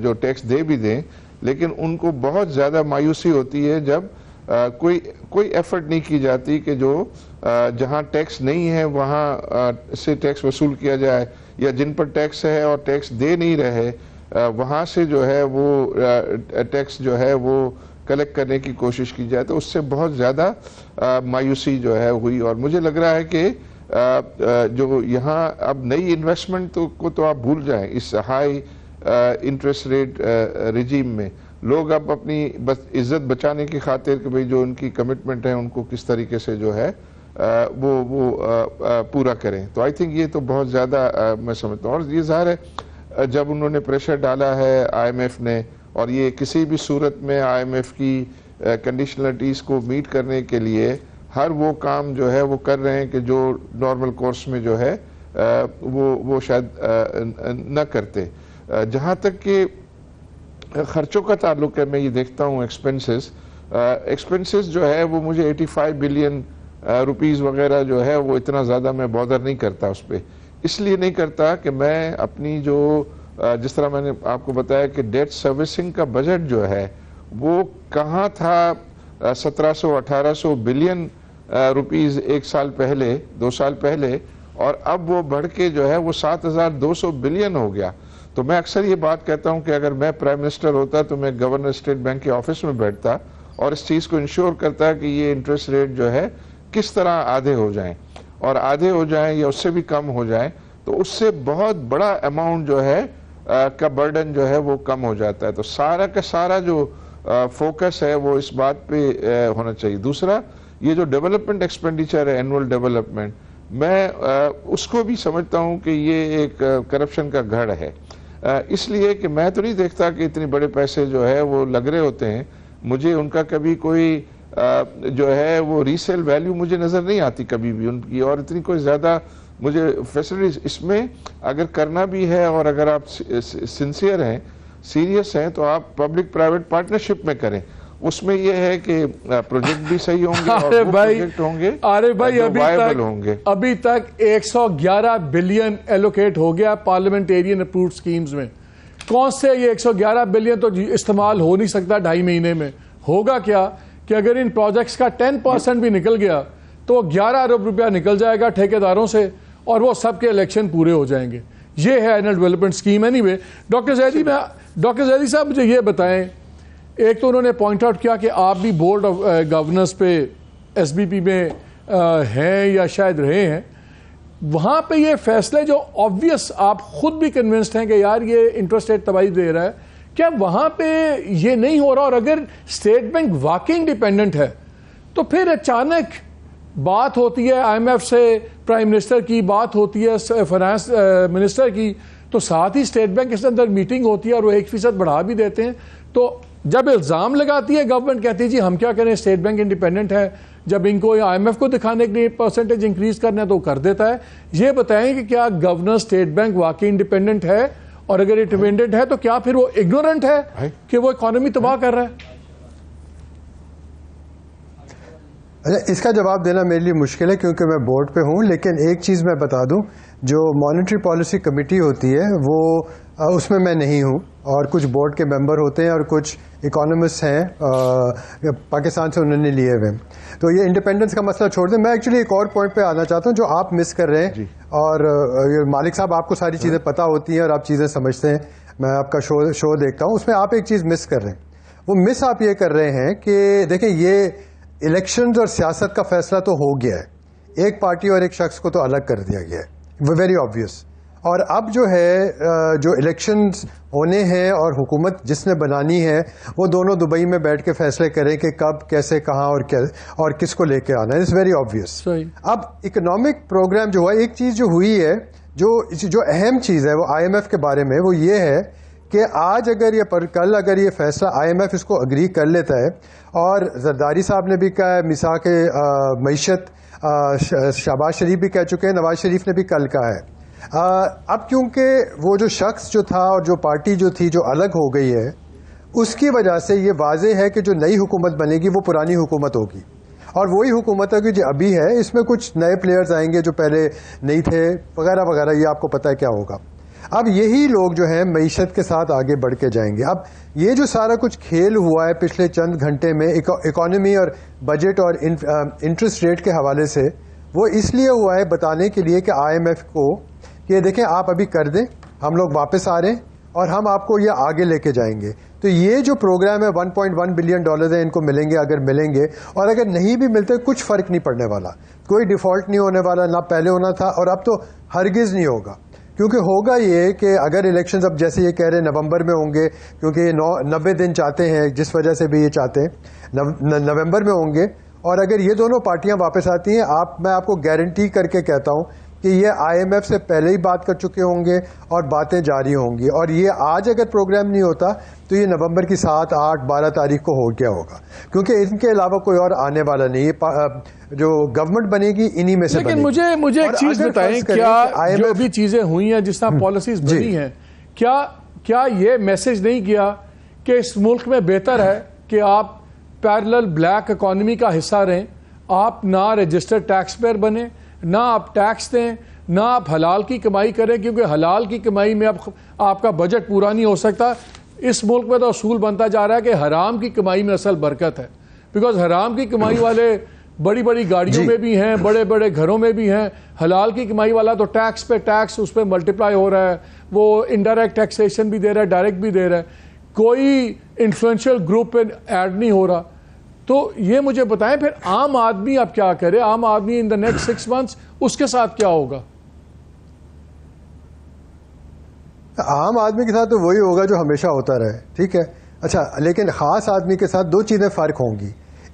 جو ٹیکس دے بھی دیں لیکن ان کو بہت زیادہ مایوسی ہوتی ہے جب کوئی ایفرٹ نہیں کی جاتی کہ جو جہاں ٹیکس نہیں ہے وہاں سے ٹیکس وصول کیا جائے, یا جن پر ٹیکس ہے اور ٹیکس دے نہیں رہے وہاں سے جو ہے وہ ٹیکس جو ہے وہ کلیکٹ کرنے کی کوشش کی جائے. تو اس سے بہت زیادہ مایوسی جو ہے ہوئی, اور مجھے لگ رہا ہے کہ جو یہاں اب نئی انویسٹمنٹ کو تو آپ بھول جائیں. اس ہائی انٹرسٹ ریٹ رجیم میں لوگ اب اپنی بس عزت بچانے کی خاطر کہ بھئی جو ان کی کمٹمنٹ ہے ان کو کس طریقے سے جو ہے وہ پورا کریں. تو آئی تھنک یہ تو بہت زیادہ میں سمجھتا ہوں, اور یہ ظاہر ہے جب انہوں نے پریشر ڈالا ہے آئی ایم ایف نے, اور یہ کسی بھی صورت میں آئی ایم ایف کی کنڈیشنلٹیز کو میٹ کرنے کے لیے ہر وہ کام جو ہے وہ کر رہے ہیں کہ جو نارمل کورس میں جو ہے وہ شاید نہ کرتے. جہاں تک کہ خرچوں کا تعلق ہے میں یہ دیکھتا ہوں ایکسپنسز جو ہے وہ مجھے 85 بلین روپیز وغیرہ جو ہے وہ اتنا زیادہ میں بودر نہیں کرتا اس پہ. اس لیے نہیں کرتا کہ میں اپنی جو جس طرح میں نے آپ کو بتایا کہ ڈیٹ سروسنگ کا بجٹ جو ہے وہ کہاں تھا 1700-1800 بلین روپیز 1 سال پہلے 2 سال پہلے, اور اب وہ بڑھ کے جو ہے وہ 7200 بلین ہو گیا. تو میں اکثر یہ بات کہتا ہوں کہ اگر میں پرائم منسٹر ہوتا تو میں گورنر اسٹیٹ بینک کے آفس میں بیٹھتا اور اس چیز کو انشور کرتا کہ یہ انٹرسٹ ریٹ جو ہے کس طرح آدھے ہو جائیں, اور آدھے ہو جائیں یا اس سے بھی کم ہو جائیں تو اس سے بہت بڑا اماؤنٹ جو ہے کا برڈن جو ہے وہ کم ہو جاتا ہے. تو سارا کا سارا جو فوکس ہے وہ اس بات پہ ہونا چاہیے. دوسرا یہ جو ڈیولپمنٹ ایکسپینڈیچر ہے اینول ڈیولپمنٹ, میں اس کو بھی سمجھتا ہوں کہ یہ ایک کرپشن کا گھڑ ہے, اس لیے کہ میں تو نہیں دیکھتا کہ اتنے بڑے پیسے جو ہے وہ لگ رہے ہوتے ہیں. مجھے ان کا کبھی کوئی جو ہے وہ ریسیل ویلیو مجھے نظر نہیں آتی کبھی بھی ان کی, اور اتنی کوئی زیادہ مجھے فیسلٹیز اس میں اگر کرنا بھی ہے اور اگر آپ سنسیئر ہیں سیریس ہیں تو آپ پبلک پرائیویٹ پارٹنرشپ میں کریں. اس میں یہ ہے کہ پروجیکٹ بھی صحیح ہوں گے اور وہ پروجیکٹ ہوں گے وائبل ہوں گے. ابھی تک 111 بلین ایلوکیٹ ہو گیا پارلیمنٹیرین اپرووڈ سکیمز میں. کون سے یہ 111 بلین تو استعمال ہو نہیں سکتا 2.5 مہینے میں. ہوگا کیا کہ اگر ان پروجیکٹس کا 10% بھی نکل گیا تو 11 ارب روپیہ نکل جائے گا ٹھیکیداروں سے اور وہ سب کے الیکشن پورے ہو جائیں گے. یہ ہے annual development scheme. Any way doctor Zaidi صاحب مجھے یہ بتائیں, ایک تو انہوں نے پوائنٹ آؤٹ کیا کہ آپ بھی بورڈ آف گورننس پہ ایس بی پی میں ہیں یا شاید رہے ہیں, وہاں پہ یہ فیصلے جو آبویس آپ خود بھی کنونسڈ ہیں کہ یار یہ انٹرسٹ ریٹ تباہی دے رہا ہے, کیا وہاں پہ یہ نہیں ہو رہا؟ اور اگر اسٹیٹ بینک واقعی انڈیپینڈنٹ ہے تو پھر اچانک بات ہوتی ہے آئی ایم ایف سے, پرائم منسٹر کی بات ہوتی ہے, فائنانس منسٹر کی, تو ساتھ ہی اسٹیٹ بینک کے اندر میٹنگ ہوتی ہے اور وہ 1% بڑھا بھی دیتے ہیں. تو جب الزام لگاتی ہے گورنمنٹ, کہتی ہے جی ہم کیا کریں, اسٹیٹ بینک انڈیپینڈنٹ ہے, جب ان کو آئی ایم ایف کو دکھانے کے لیے پرسنٹیج انکریز کرنا ہے تو کر دیتا ہے. یہ بتائیں کہ کیا گورنر اسٹیٹ بینک واقعی انڈیپینڈنٹ ہے, اور اگر انڈیپینڈنٹ ہے تو کیا پھر وہ اگنورنٹ ہے کہ وہ اکانومی تباہ کر رہا ہے؟ اس کا جواب دینا میرے لیے مشکل ہے کیونکہ میں بورڈ پہ ہوں, لیکن ایک چیز میں بتا دوں, جو مانیٹری پالیسی کمیٹی ہوتی ہے وہ اس میں میں نہیں ہوں, اور کچھ بورڈ کے ممبر ہوتے ہیں اور کچھ اکانومسٹ ہیں پاکستان سے انہوں نے لیے ہوئے. تو یہ انڈیپینڈنس کا مسئلہ چھوڑ دیں. میں ایکچولی ایک اور پوائنٹ پہ آنا چاہتا ہوں جو آپ مس کر رہے ہیں, اور مالک صاحب آپ کو ساری چیزیں پتہ ہوتی ہیں اور آپ چیزیں سمجھتے ہیں, میں آپ کا شو دیکھتا ہوں, اس میں آپ ایک چیز مس کر رہے ہیں. وہ مس آپ یہ کر رہے ہیں کہ دیکھیں یہ الیکشنز اور سیاست کا فیصلہ تو ہو گیا ہے, ایک پارٹی اور ایک شخص کو تو الگ کر دیا گیا ہے, ویری آبویس. اور اب جو ہے جو الیکشنز ہونے ہیں اور حکومت جس نے بنانی ہے وہ دونوں دبئی میں بیٹھ کے فیصلے کریں کہ کب, کیسے, کہاں اور کس کو لے کے آنا ہے. It's very obvious. اب اکنامک پروگرام جو ہے, ایک چیز جو ہوئی ہے جو اہم چیز ہے وہ آئی ایم ایف کے بارے میں, وہ یہ ہے کہ آج اگر یہ کل اگر یہ فیصلہ آئی ایم ایف اس کو اگری کر لیتا ہے, اور زرداری صاحب نے بھی کہا ہے, میثاق معیشت شہباز شریف بھی کہہ چکے ہیں, نواز شریف نے بھی کل کہا ہے. اب کیونکہ وہ جو شخص جو تھا اور جو پارٹی جو تھی جو الگ ہو گئی ہے, اس کی وجہ سے یہ واضح ہے کہ جو نئی حکومت بنے گی وہ پرانی حکومت ہوگی, اور وہی حکومت ہے کہ جو ابھی ہے اس میں کچھ نئے پلیئرز آئیں گے جو پہلے نہیں تھے وغیرہ وغیرہ. یہ آپ کو پتہ ہے کیا ہوگا. اب یہی لوگ جو ہیں معیشت کے ساتھ آگے بڑھ کے جائیں گے. اب یہ جو سارا کچھ کھیل ہوا ہے پچھلے چند گھنٹے میں اکانومی اور بجٹ اور انٹرسٹ ریٹ کے حوالے سے, وہ اس لیے ہوا ہے بتانے کے لیے کہ آئی ایم ایف کو کہ دیکھیں آپ ابھی کر دیں, ہم لوگ واپس آ رہے ہیں اور ہم آپ کو یہ آگے لے کے جائیں گے. تو یہ جو پروگرام ہے $1.1 بلین ہیں, ان کو ملیں گے اگر ملیں گے, اور اگر نہیں بھی ملتے کچھ فرق نہیں پڑنے والا, کوئی ڈیفالٹ نہیں ہونے والا, نہ پہلے ہونا تھا اور اب تو ہرگز نہیں ہوگا. کیونکہ ہوگا یہ کہ اگر الیکشنز اب جیسے یہ کہہ رہے ہیں نومبر میں ہوں گے, کیونکہ یہ 90 دن چاہتے ہیں جس وجہ سے بھی یہ چاہتے ہیں نومبر میں ہوں گے, اور اگر یہ دونوں پارٹیاں واپس آتی ہیں, میں آپ کو گارنٹی کر کے کہتا ہوں کہ یہ آئی ایم ایف سے پہلے ہی بات کر چکے ہوں گے اور باتیں جاری ہوں گی. اور یہ آج اگر پروگرام نہیں ہوتا تو یہ نومبر کی 7, 8, 12 تاریخ کو ہو گیا ہوگا, کیونکہ ان کے علاوہ کوئی اور آنے والا نہیں. یہ جو گورنمنٹ بنے گی انہی میں سے بنے گی. لیکن مجھے ایک چیز بتائیں, کیا جو بھی چیزیں ہوئی ہیں, جس طرح پالیسیز بنی ہیں, کیا یہ میسج نہیں کیا کہ اس ملک میں بہتر ہے کہ آپ پیرلل بلیک اکانومی کا حصہ رہیں, آپ نہ رجسٹرڈ ٹیکس پیئر بنیں, نہ آپ ٹیکس دیں, نہ آپ حلال کی کمائی کریں, کیونکہ حلال کی کمائی میں آپ کا بجٹ پورا نہیں ہو سکتا. اس ملک میں تو اصول بنتا جا رہا ہے کہ حرام کی کمائی میں اصل برکت ہے, بیکاز حرام کی کمائی والے بڑی بڑی گاڑیوں میں بھی ہیں, بڑے بڑے گھروں میں بھی ہیں. حلال کی کمائی والا تو ٹیکس پہ ٹیکس اس پہ ملٹیپلائی ہو رہا ہے, وہ انڈائریکٹ ٹیکسیشن بھی دے رہا ہے, ڈائریکٹ بھی دے رہا ہے, کوئی انفلوئنشل گروپ پہ ایڈ نہیں ہو رہا. تو یہ مجھے بتائیں پھر عام آدمی اب کیا کرے, عام آدمی ان دا نیکسٹ 6 months اس کے ساتھ کیا ہوگا؟ عام آدمی کے ساتھ تو وہی ہوگا جو ہمیشہ ہوتا رہے, ٹھیک ہے. اچھا, لیکن خاص آدمی کے ساتھ 2 چیزیں فرق ہوں گی.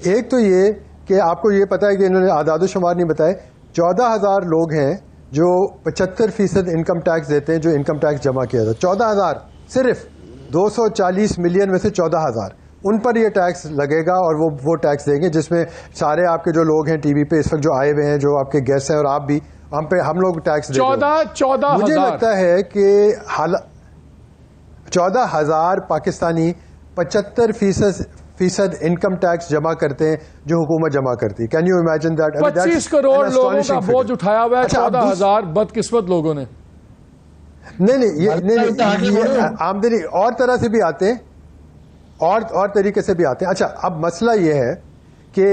ایک تو یہ کہ آپ کو یہ پتا ہے کہ انہوں نے اعداد و شمار نہیں بتائے, 14,000 لوگ ہیں جو 75% انکم ٹیکس دیتے ہیں, جو انکم ٹیکس جمع کیا تھا. 14,000 صرف 240 ملین میں سے 14,000 ان پر یہ ٹیکس لگے گا, اور وہ ٹیکس دیں گے, جس میں سارے آپ کے جو لوگ ہیں ٹی وی پہ اس وقت جو آئے ہوئے ہیں, جو آپ کے گیسٹ ہیں, اور آپ بھی, ہم لوگ ٹیکس دیں گے. 14,000 مجھے لگتا ہے کہ 14,000 پاکستانی 75% انکم ٹیکس جمع کرتے ہیں جو حکومت جمع کرتی ہے. Can you imagine that? 25 crore لوگوں کا بوجھ اٹھایا ہوا ہے 14,000 بدقسمت لوگوں نے. نہیں یہ آمدنی اور طرح سے بھی آتے ہیں اور طریقے سے بھی آتے ہیں. اچھا اب مسئلہ یہ ہے کہ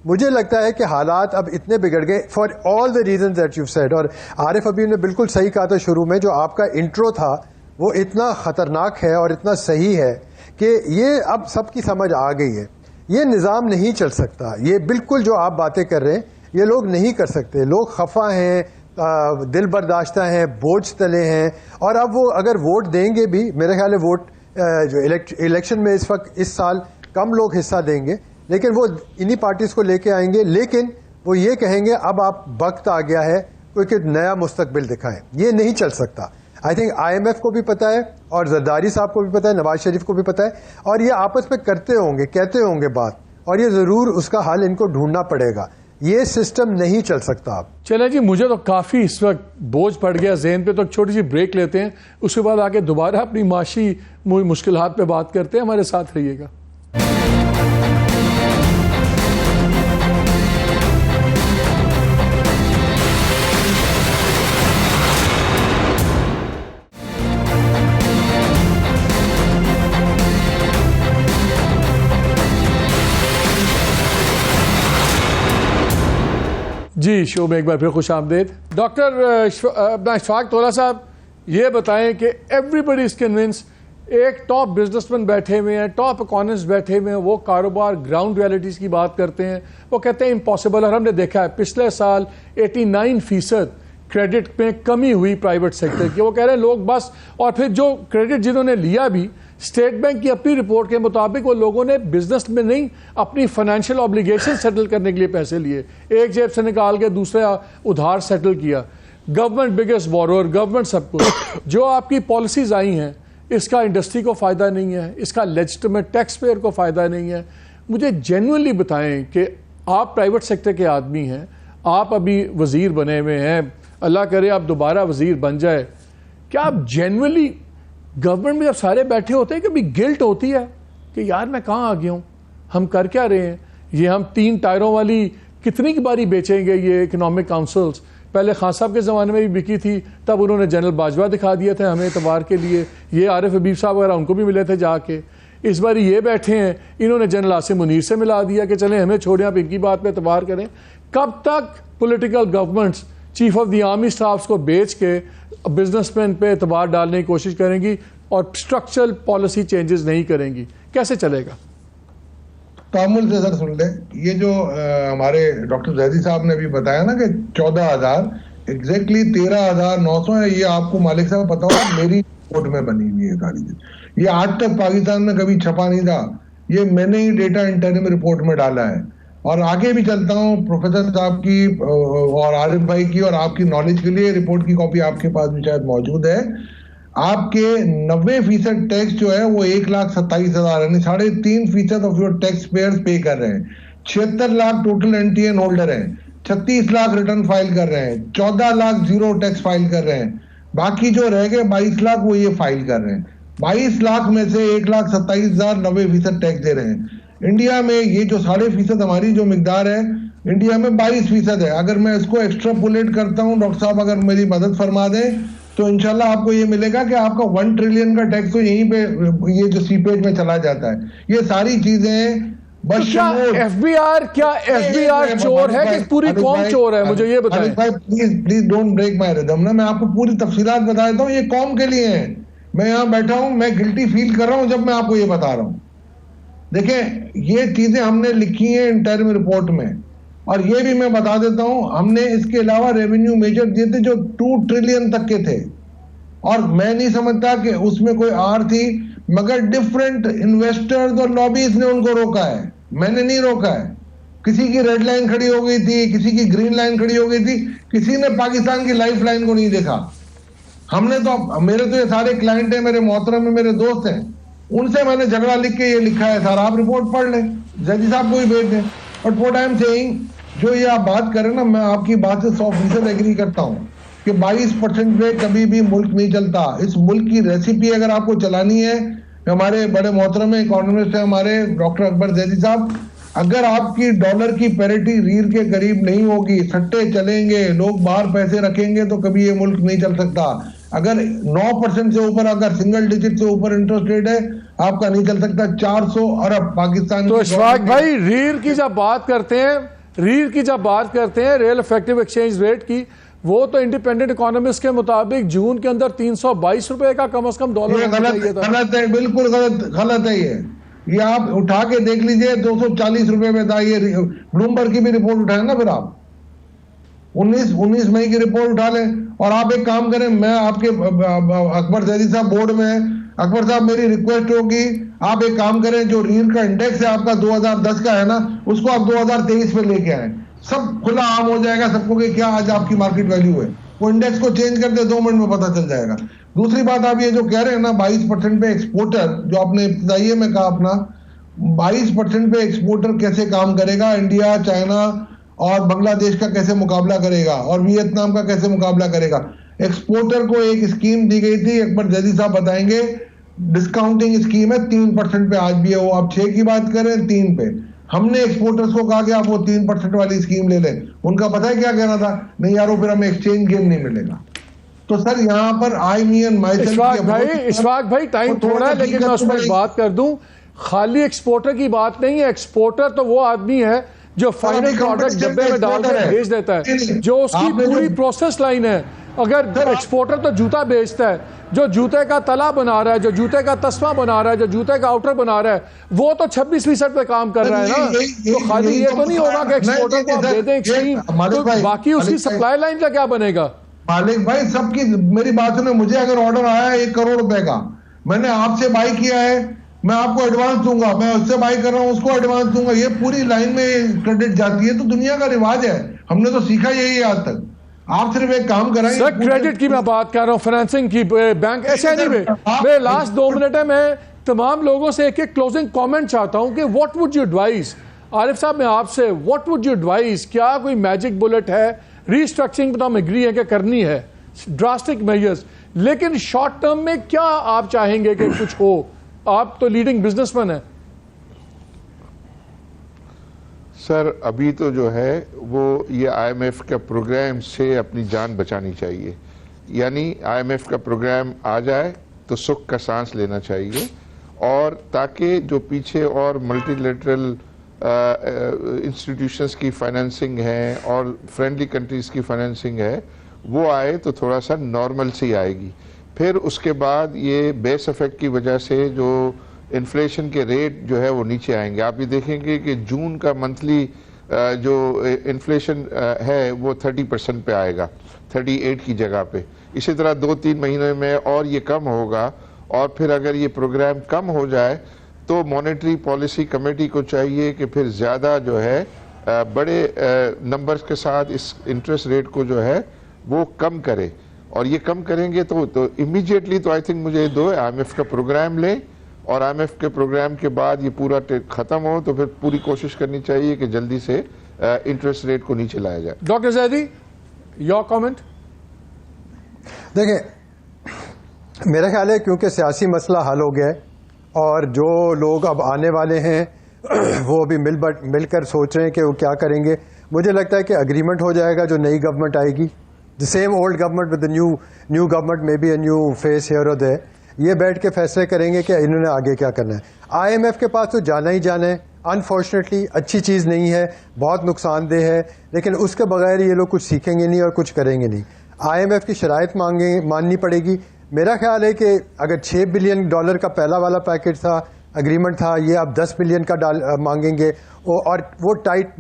مجھے لگتا ہے کہ حالات اب اتنے بگڑ گئے for all the reasons that you said. اور عارف حبیب نے بالکل صحیح کہا تھا شروع میں, جو آپ کا انٹرو تھا وہ اتنا خطرناک ہے اور اتنا صحیح ہے کہ یہ اب سب کی سمجھ آ گئی ہے. یہ نظام نہیں چل سکتا. یہ بالکل جو آپ باتیں کر رہے ہیں یہ لوگ نہیں کر سکتے. لوگ خفا ہیں, دل برداشتہ ہیں, بوجھ تلے ہیں. اور اب وہ اگر ووٹ دیں گے بھی, میرے خیال ہے ووٹ جو الیکشن میں اس وقت اس سال کم لوگ حصہ دیں گے, لیکن وہ انہی پارٹیز کو لے کے آئیں گے. لیکن وہ یہ کہیں گے اب آپ وقت آ گیا ہے کوئی نیا مستقبل دکھائیں. یہ نہیں چل سکتا. آئی تھنک IMF کو بھی پتا ہے اور زرداری صاحب کو بھی پتا ہے, نواز شریف کو بھی پتا ہے, اور یہ آپس میں کرتے ہوں گے, کہتے ہوں گے بات, اور یہ ضرور اس کا حل ان کو ڈھونڈنا پڑے گا. یہ سسٹم نہیں چل سکتا. اب چلیں جی, مجھے تو کافی اس وقت بوجھ پڑ گیا ذہن پہ, تو ایک چھوٹی سی بریک لیتے ہیں, اس کے بعد آگے دوبارہ اپنی معاشی مشکلات پہ بات کرتے ہیں. ہمارے ساتھ رہیے گا. جی, شو میں ایک بار پھر خوش آمدید. ڈاکٹر اشفاق تولا صاحب, یہ بتائیں کہ ایوری بڈی از کنونس, ایک ٹاپ بزنس مین بیٹھے ہوئے ہیں, ٹاپ اکانومسٹ بیٹھے ہوئے ہیں, وہ کاروبار گراؤنڈ ریالٹیز کی بات کرتے ہیں, وہ کہتے ہیں امپاسبل. اور ہم نے دیکھا ہے پچھلے سال 89% کریڈٹ میں کمی ہوئی پرائیویٹ سیکٹر کی. وہ کہہ رہے ہیں لوگ بس, اور پھر جو کریڈٹ جنہوں نے لیا بھی, اسٹیٹ بینک کی اپنی رپورٹ کے مطابق وہ لوگوں نے بزنس میں نہیں, اپنی فائنینشیل آبلیگیشن سیٹل کرنے کے لیے پیسے لیے, ایک جیب سے نکال کے دوسرے ادھار سیٹل کیا. گورنمنٹ بگیسٹ بورور, گورنمنٹ سب کچھ. جو آپ کی پالیسیز آئی ہیں اس کا انڈسٹری کو فائدہ نہیں ہے, اس کا لیجٹمیٹ ٹیکس پیئر کو فائدہ نہیں ہے. مجھے جینوئنلی بتائیں کہ آپ پرائیویٹ سیکٹر کے آدمی ہیں, آپ ابھی وزیر بنے ہوئے ہیں, اللہ کرے آپ دوبارہ وزیر بن جائے, کیا آپ جینوئنلی گورنمنٹ میں جب سارے بیٹھے ہوتے ہیں کبھی گلٹ ہوتی ہے کہ یار میں کہاں آ گیا ہوں, ہم کر کیا رہے ہیں, یہ ہم 3 ٹائروں والی کتنی کی باری بیچیں گے یہ اکنامک کاؤنسلز؟ پہلے خان صاحب کے زمانے میں بھی بکی تھی, تب انہوں نے جنرل باجوہ دکھا دیا تھے ہمیں اعتبار کے لیے, یہ عارف حبیب صاحب وغیرہ ان کو بھی ملے تھے جا کے. اس بار یہ بیٹھے ہیں, انہوں نے جنرل عاصم منیر سے ملا دیا کہ چلیں ہمیں چھوڑیں, آپ ان کی بات پہ اعتبار کریں. کب تک political governments chief of the army staffs کو بیچ کے بزنس مین پہ اعتبار ڈالنے کی کوشش کریں گی اور اسٹرکچرل پالیسی چینجز نہیں کریں گی؟ کیسے چلے گا؟ تعامل سے سر سن لیں, یہ جو ہمارے ڈاکٹر زیدی صاحب نے بھی بتایا نا کہ 14,000 ایگزیکٹلی 13,900 ہے, یہ آپ کو مالک صاحب پتا ہوگا, میری رپورٹ میں بنی ہوئی ہے ساری چیز. یہ آج تک پاکستان میں کبھی چھپا نہیں تھا, یہ میں نے ہی ڈیٹا انٹرنم رپورٹ میں ڈالا ہے. اور آگے بھی چلتا ہوں, پروفیسر صاحب کی اور عارف بھائی کی اور آپ کی نالج کے لیے رپورٹ کی کاپی آپ کے پاس بھی شاید موجود ہے. آپ کے 90% ٹیکس جو ہے وہ 1,27,000 یعنی 3.5% آف یور ٹیکس پیئرز پے کر رہے ہیں. 76 لاکھ ٹوٹل NTN ہولڈر ہیں, 36 لاکھ ریٹرن فائل کر رہے ہیں, 14 لاکھ زیرو ٹیکس فائل کر رہے ہیں, باقی جو رہ گئے 22 لاکھ وہ یہ فائل کر رہے ہیں. 22 لاکھ میں سے 1,27,000 90% ٹیکس دے رہے ہیں. انڈیا میں یہ جو 0.5% ہماری جو مقدار ہے انڈیا میں 22% ہے. اگر میں اس کو ایکسٹراپولیٹ کرتا ہوں, ڈاکٹر صاحب اگر میری مدد فرما دیں, تو انشاءاللہ آپ کو یہ ملے گا کہ آپ کا 1 ٹریلین کا ٹیکس تو یہیں پہ یہ جو سی پیج میں چلا جاتا ہے. یہ ساری چیزیں بس ایف بی آر چور ہے کہ پوری قوم چور ہے؟ مجھے یہ بتائیں. پلیز ڈونٹ بریک مائی ردم نا, میں آپ کو پوری تفصیلات بتا دیتا ہوں. یہ قوم کے لیے ہیں, میں یہاں بیٹھا ہوں, میں گلٹی فیل کر رہا ہوں جب میں آپ کو یہ بتا رہا ہوں. دیکھیں یہ چیزیں ہم نے لکھی ہیں انٹرم رپورٹ میں, اور یہ بھی میں بتا دیتا ہوں ہم نے اس کے علاوہ ریونیو میجر دیے تھے جو 2 ٹریلین تک کے تھے, اور میں نہیں سمجھتا کہ اس میں کوئی آر تھی, مگر ڈیفرنٹ انویسٹرز اور لابیز نے ان کو روکا ہے, میں نے نہیں روکا ہے. کسی کی ریڈ لائن کھڑی ہو گئی تھی, کسی کی گرین لائن کھڑی ہو گئی تھی, کسی نے پاکستان کی لائف لائن کو نہیں دیکھا. ہم نے تو, میرے تو یہ سارے کلائنٹ ہیں, میرے محترم ہیں, میرے دوست ہیں, ان سے میں نے جھگڑا لکھ کے یہ لکھا ہے سر, آپ رپورٹ پڑھ لیں, زیدی صاحب کو بھی بھیج دیں. But what I am seeing, جو یہ آپ بات کریں نا, میں آپ کی بات سے 100% ایگری کرتا ہوں کہ کہ 22% پہ کبھی بھی ملک نہیں چلتا. اس ملک کی ریسیپی اگر آپ کو چلانی ہے, ہمارے بڑے محترم اکانومسٹ ہیں ہمارے ڈاکٹر اکبر زیدی صاحب, اگر آپ کی ڈالر کی پیرٹی ریر کے قریب نہیں ہوگی, سٹے چلیں گے, لوگ باہر پیسے رکھیں گے, تو کبھی یہ ملک نہیں چل سکتا. اگر 9% سے اوپر, اگر سنگل ڈیجٹ سے اوپر انٹرسٹ ریٹ ہے, آپ کا نہیں چل سکتا. 400 ارب پاکستان. تو اشفاق بھائی, ریر کی جب بات کرتے ہیں ریئل افیکٹو ایکسچینج ریٹ کی, وہ تو انڈیپینڈنٹ اکانومسٹ کے مطابق جون کے اندر 322 روپے کا کم از کم ڈالر ہونا چاہیے تھا. غلط ہے, بالکل غلط ہے. یہ آپ اٹھا کے دیکھ لیجئے, 240 روپے میں تھا. یہ بلومبرگ کی بھی رپورٹ اٹھائیں نا, پھر آپ 19 مئی کی رپورٹ اٹھا لیں. اور آپ ایک کام کریں, میں آپ کے اکبر زیدی صاحب بورڈ میں ہیں, اکبر صاحب میری ریکویسٹ ہوگی, آپ ایک کام کریں, جو ریر کا انڈیکس ہے آپ کا 2010 کا ہے نا, اس کو آپ 2023 پہ لے کے آئیں. سب کھلا عام ہو جائے گا سب کو کہ کیا آج آپ کی مارکیٹ ویلیو ہے. وہ انڈیکس کو چینج کر دے, 2 منٹ میں پتہ چل جائے گا. دوسری بات آپ یہ جو کہہ رہے ہیں نا 22% پہ ایکسپورٹر, جو آپ نے ابتدائیے میں کہا اپنا 22% پہ ایکسپورٹر کیسے کام کرے گا, انڈیا, چائنا اور بنگلہ دیش کا کیسے مقابلہ کرے گا, اور ویتنام کا کیسے مقابلہ کرے گا. ایکسپورٹر کو ایک اسکیم دی گئی تھی, اکبر زیدی صاحب بتائیں گے, ڈسکاؤنٹنگ اسکیم ہے 3% پہ آج بھی ہے. وہ آپ 6 کی بات کریں 3 پہ. ہم نے ایکسپورٹرز کو کہا کہ آپ وہ 3% والی اسکیم لے لیں. ان کا پتہ ہے کیا کہنا تھا, نہیں یارو پھر ہمیں ایکسچینج گین نہیں ملے گا. تو سر یہاں پر اشفاق بھائی ٹائم تھوڑا ہے, لیکن میں اس پر بات کر دوں, خالی ایکسپورٹر کی بات نہیں ہے. ایکسپورٹر تو وہ آدمی ہے جو فائنل پروڈکٹ ڈبے میں ڈال کر بھیج دیتا ہے, جو اس کی پوری پروسیس لائن ہے. اگر ایکسپورٹر تو جوتا بیچتا ہے, جو جوتے کا تلا بنا رہا ہے, جو جوتے کا تسمہ بنا رہا ہے, جو جوتے کا آؤٹر بنا رہا ہے, وہ تو 26% پہ کام کر رہا ہے نا. تو خالی یہ تو نہیں ہوگا کہ ایکسپورٹر کو آپ دے دیں ایکسٹریم, تو باقی اس کی سپلائی لائن کا کیا بنے گا؟ مالک بھائی سب کی میری بات سنیں, مجھے اگر آرڈر آیا ہے 1 کروڑ روپے کا, میں نے آپ سے بائی کیا ہے, میں آپ کو ایڈوانس دوں گا, میں اس سے بائی کر رہا ہوں اس کو ایڈوانس دوں گا. یہ پوری لائن میں کریڈٹ جاتی ہے, تو دنیا کا رواج ہے, ہم نے تو سیکھا یہی ہے آج تک. آپ صرف ایک کام کریں. سر کریڈٹ کی میں بات کر رہا ہوں, فائنینسنگ کی, بینک ایسے نہیں. میں لاسٹ 2 منٹ ہے, میں تمام لوگوں سے ایک کلوزنگ کامنٹ چاہتا ہوں کہ واٹ وڈ یو ایڈوائز. عارف صاحب میں آپ سے واٹ وڈ یو ایڈوائز, کیا کوئی میجک بلٹ ہے؟ ریسٹرکچرنگ تو ہم اگری ہے کہ کرنی ہے, ڈراسٹک میجرز, لیکن شارٹ ٹرم میں کیا آپ چاہیں گے کہ کچھ ہو؟ آپ تو لیڈنگ بزنس مین ہیں. سر ابھی تو جو ہے وہ یہ IMF کا پروگرام سے اپنی جان بچانی چاہیے. یعنی IMF کا پروگرام آ جائے تو سکھ کا سانس لینا چاہیے, اور تاکہ جو پیچھے اور ملٹی لیٹرل انسٹیٹیوشنز کی فائنینسنگ ہے اور فرینڈلی کنٹریز کی فائنینسنگ ہے, وہ آئے تو تھوڑا سا نارمل سی آئے گی. پھر اس کے بعد یہ بیس افیکٹ کی وجہ سے جو انفلیشن کے ریٹ جو ہے وہ نیچے آئیں گے. آپ یہ دیکھیں گے کہ جون کا منتھلی جو انفلیشن ہے وہ 30% پہ آئے گا, 38 کی جگہ پہ. اسی طرح 2-3 مہینے میں اور یہ کم ہوگا, اور پھر اگر یہ پروگرام کم ہو جائے تو مانیٹری پالیسی کمیٹی کو چاہیے کہ پھر زیادہ جو ہے بڑے نمبرز کے ساتھ اس انٹرسٹ ریٹ کو جو ہے وہ کم کرے. اور یہ کم کریں گے تو امیجیٹلی تو آئی تھنک مجھے دو IMF کا پروگرام لیں, اور IMF کے پروگرام کے بعد یہ پورا ختم ہو تو پھر پوری کوشش کرنی چاہیے کہ جلدی سے انٹرسٹ ریٹ کو نیچے لایا جائے. Doctor Zaidi, your comment. دیکھیں میرا خیال ہے کیونکہ سیاسی مسئلہ حل ہو گیا ہے, اور جو لوگ اب آنے والے ہیں وہ ابھی مل کر سوچ رہے ہیں کہ وہ کیا کریں گے. مجھے لگتا ہے کہ اگریمنٹ ہو جائے گا جو نئی گورنمنٹ آئے گی, the same old government with the new government, maybe a new face here or there. یہ بیٹھ کے فیصلے کریں گے کہ انہوں نے آگے کیا کرنا ہے. IMF کے پاس تو جانا ہی جانا ہے. انفارچونیٹلی اچھی چیز نہیں ہے, بہت نقصان دہ ہے, لیکن اس کے بغیر یہ لوگ کچھ سیکھیں گے نہیں اور کچھ کریں گے نہیں. IMF کی شرائط ماننی پڑے گی. میرا خیال ہے کہ اگر $6 بلین کا پہلا والا پیکج تھا, اگریمنٹ تھا, یہ اب $10 بلین کا مانگیں گے, اور وہ ٹائٹ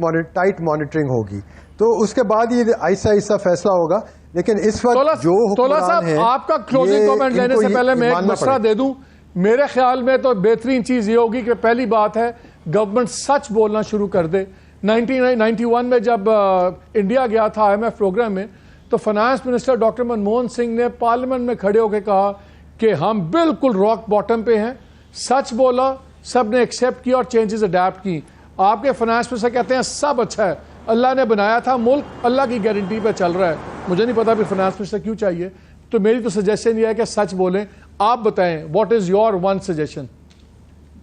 مانیٹرنگ ہوگی. تو اس کے بعد یہ آہستہ آہستہ فیصلہ ہوگا. لیکن اس وقت جو حکمران ہیں, آپ کا کلوزنگ کامنٹ لینے سے پہلے میں ایک مشورہ دے دوں. میرے خیال میں تو بہترین چیز یہ ہوگی کہ پہلی بات ہے گورنمنٹ سچ بولنا شروع کر دے. 1991 میں جب انڈیا گیا تھا IMF پروگرام میں, تو finance minister doctor Manmohan Singh نے پارلیمنٹ میں کھڑے ہو کے کہا کہ ہم بالکل راک باٹم پہ ہیں. سچ بولا, سب نے ایکسیپٹ کیا اور چینجز اڈیپٹ کی. آپ کے فائنانس منسٹر کہتے ہیں سب اچھا ہے, اللہ نے بنایا تھا ملک اللہ کی گارنٹی پہ چل رہا ہے. مجھے نہیں پتا پھر فائنانس منسٹر کیوں چاہیے. تو میری تو سجیشن یہ ہے کہ سچ بولیں. آپ بتائیں what is your one suggestion?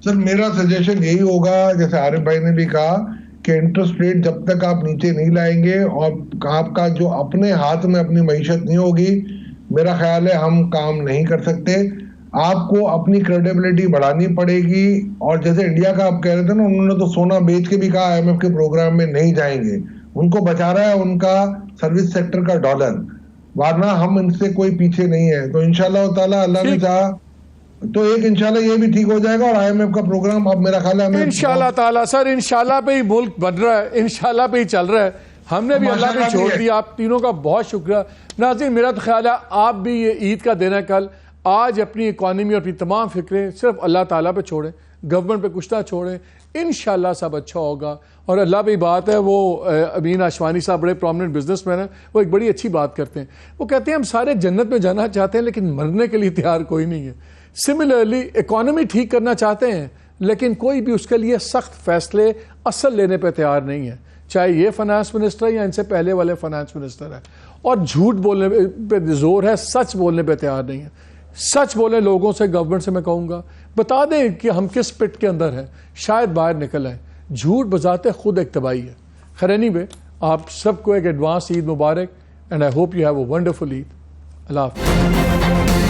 Sir میرا سجیشن یہی ہوگا جیسے عارف بھائی نے بھی کہا کہ انٹرسٹ ریٹ جب تک آپ نیچے نہیں لائیں گے اور آپ کا جو اپنے ہاتھ میں اپنی معیشت نہیں ہوگی, میرا خیال ہے ہم کام نہیں کر سکتے. آپ کو اپنی کریڈیبلٹی بڑھانی پڑے گی. اور جیسے انڈیا کا آپ کہہ رہے تھے نا, انہوں نے تو سونا بیچ کے بھی کہا آئی ایم ایف کے پروگرام میں نہیں جائیں گے. ان کو بچا رہا ہے ان کا سروس سیکٹر کا ڈالر, ورنہ ہم ان سے کوئی پیچھے نہیں ہے. تو انشاءاللہ تعالی اللہ نے چاہا تو ایک انشاءاللہ یہ بھی ٹھیک ہو جائے گا. اور آئی ایم ایف کا پروگرام اب میرا خیال ہے انشاءاللہ تعالی سر, انشاءاللہ پہ ہی ملک بن رہا ہے, انشاءاللہ پہ ہی چل رہا ہے. ہم نے بھی اللہ پہ چھوڑ دیا. آپ تینوں کا بہت شکریہ. ناظرین میرا تو خیال ہے آپ بھی یہ عید کا دن ہے کل, آج اپنی اکانومی اور اپنی تمام فکریں صرف اللہ تعالیٰ پہ چھوڑیں, گورنمنٹ پہ کچھ نہ چھوڑیں. انشاءاللہ سب اچھا ہوگا. اور اللہ پہ بات ہے, وہ امین آشوانی صاحب بڑے پرومننٹ بزنس مین ہیں, وہ ایک بڑی اچھی بات کرتے ہیں. وہ کہتے ہیں ہم سارے جنت میں جانا چاہتے ہیں لیکن مرنے کے لیے تیار کوئی نہیں ہے. سملرلی اکانومی ٹھیک کرنا چاہتے ہیں لیکن کوئی بھی اس کے لیے سخت فیصلے اصل لینے پہ تیار نہیں ہے, چاہے یہ فائنانس منسٹر یا ان سے پہلے والے فائنانس منسٹر ہے. اور جھوٹ بولنے پہ زور ہے, سچ بولنے پہ تیار نہیں ہے. سچ بولیں لوگوں سے, گورنمنٹ سے میں کہوں گا, بتا دیں کہ ہم کس پٹ کے اندر ہیں, شاید باہر نکل آئیں. جھوٹ بذات خود ایک تباہی ہے. خیر اینی وے, آپ سب کو ایک ایڈوانس عید مبارک, and I hope you have a wonderful Eid. Allah حافظ.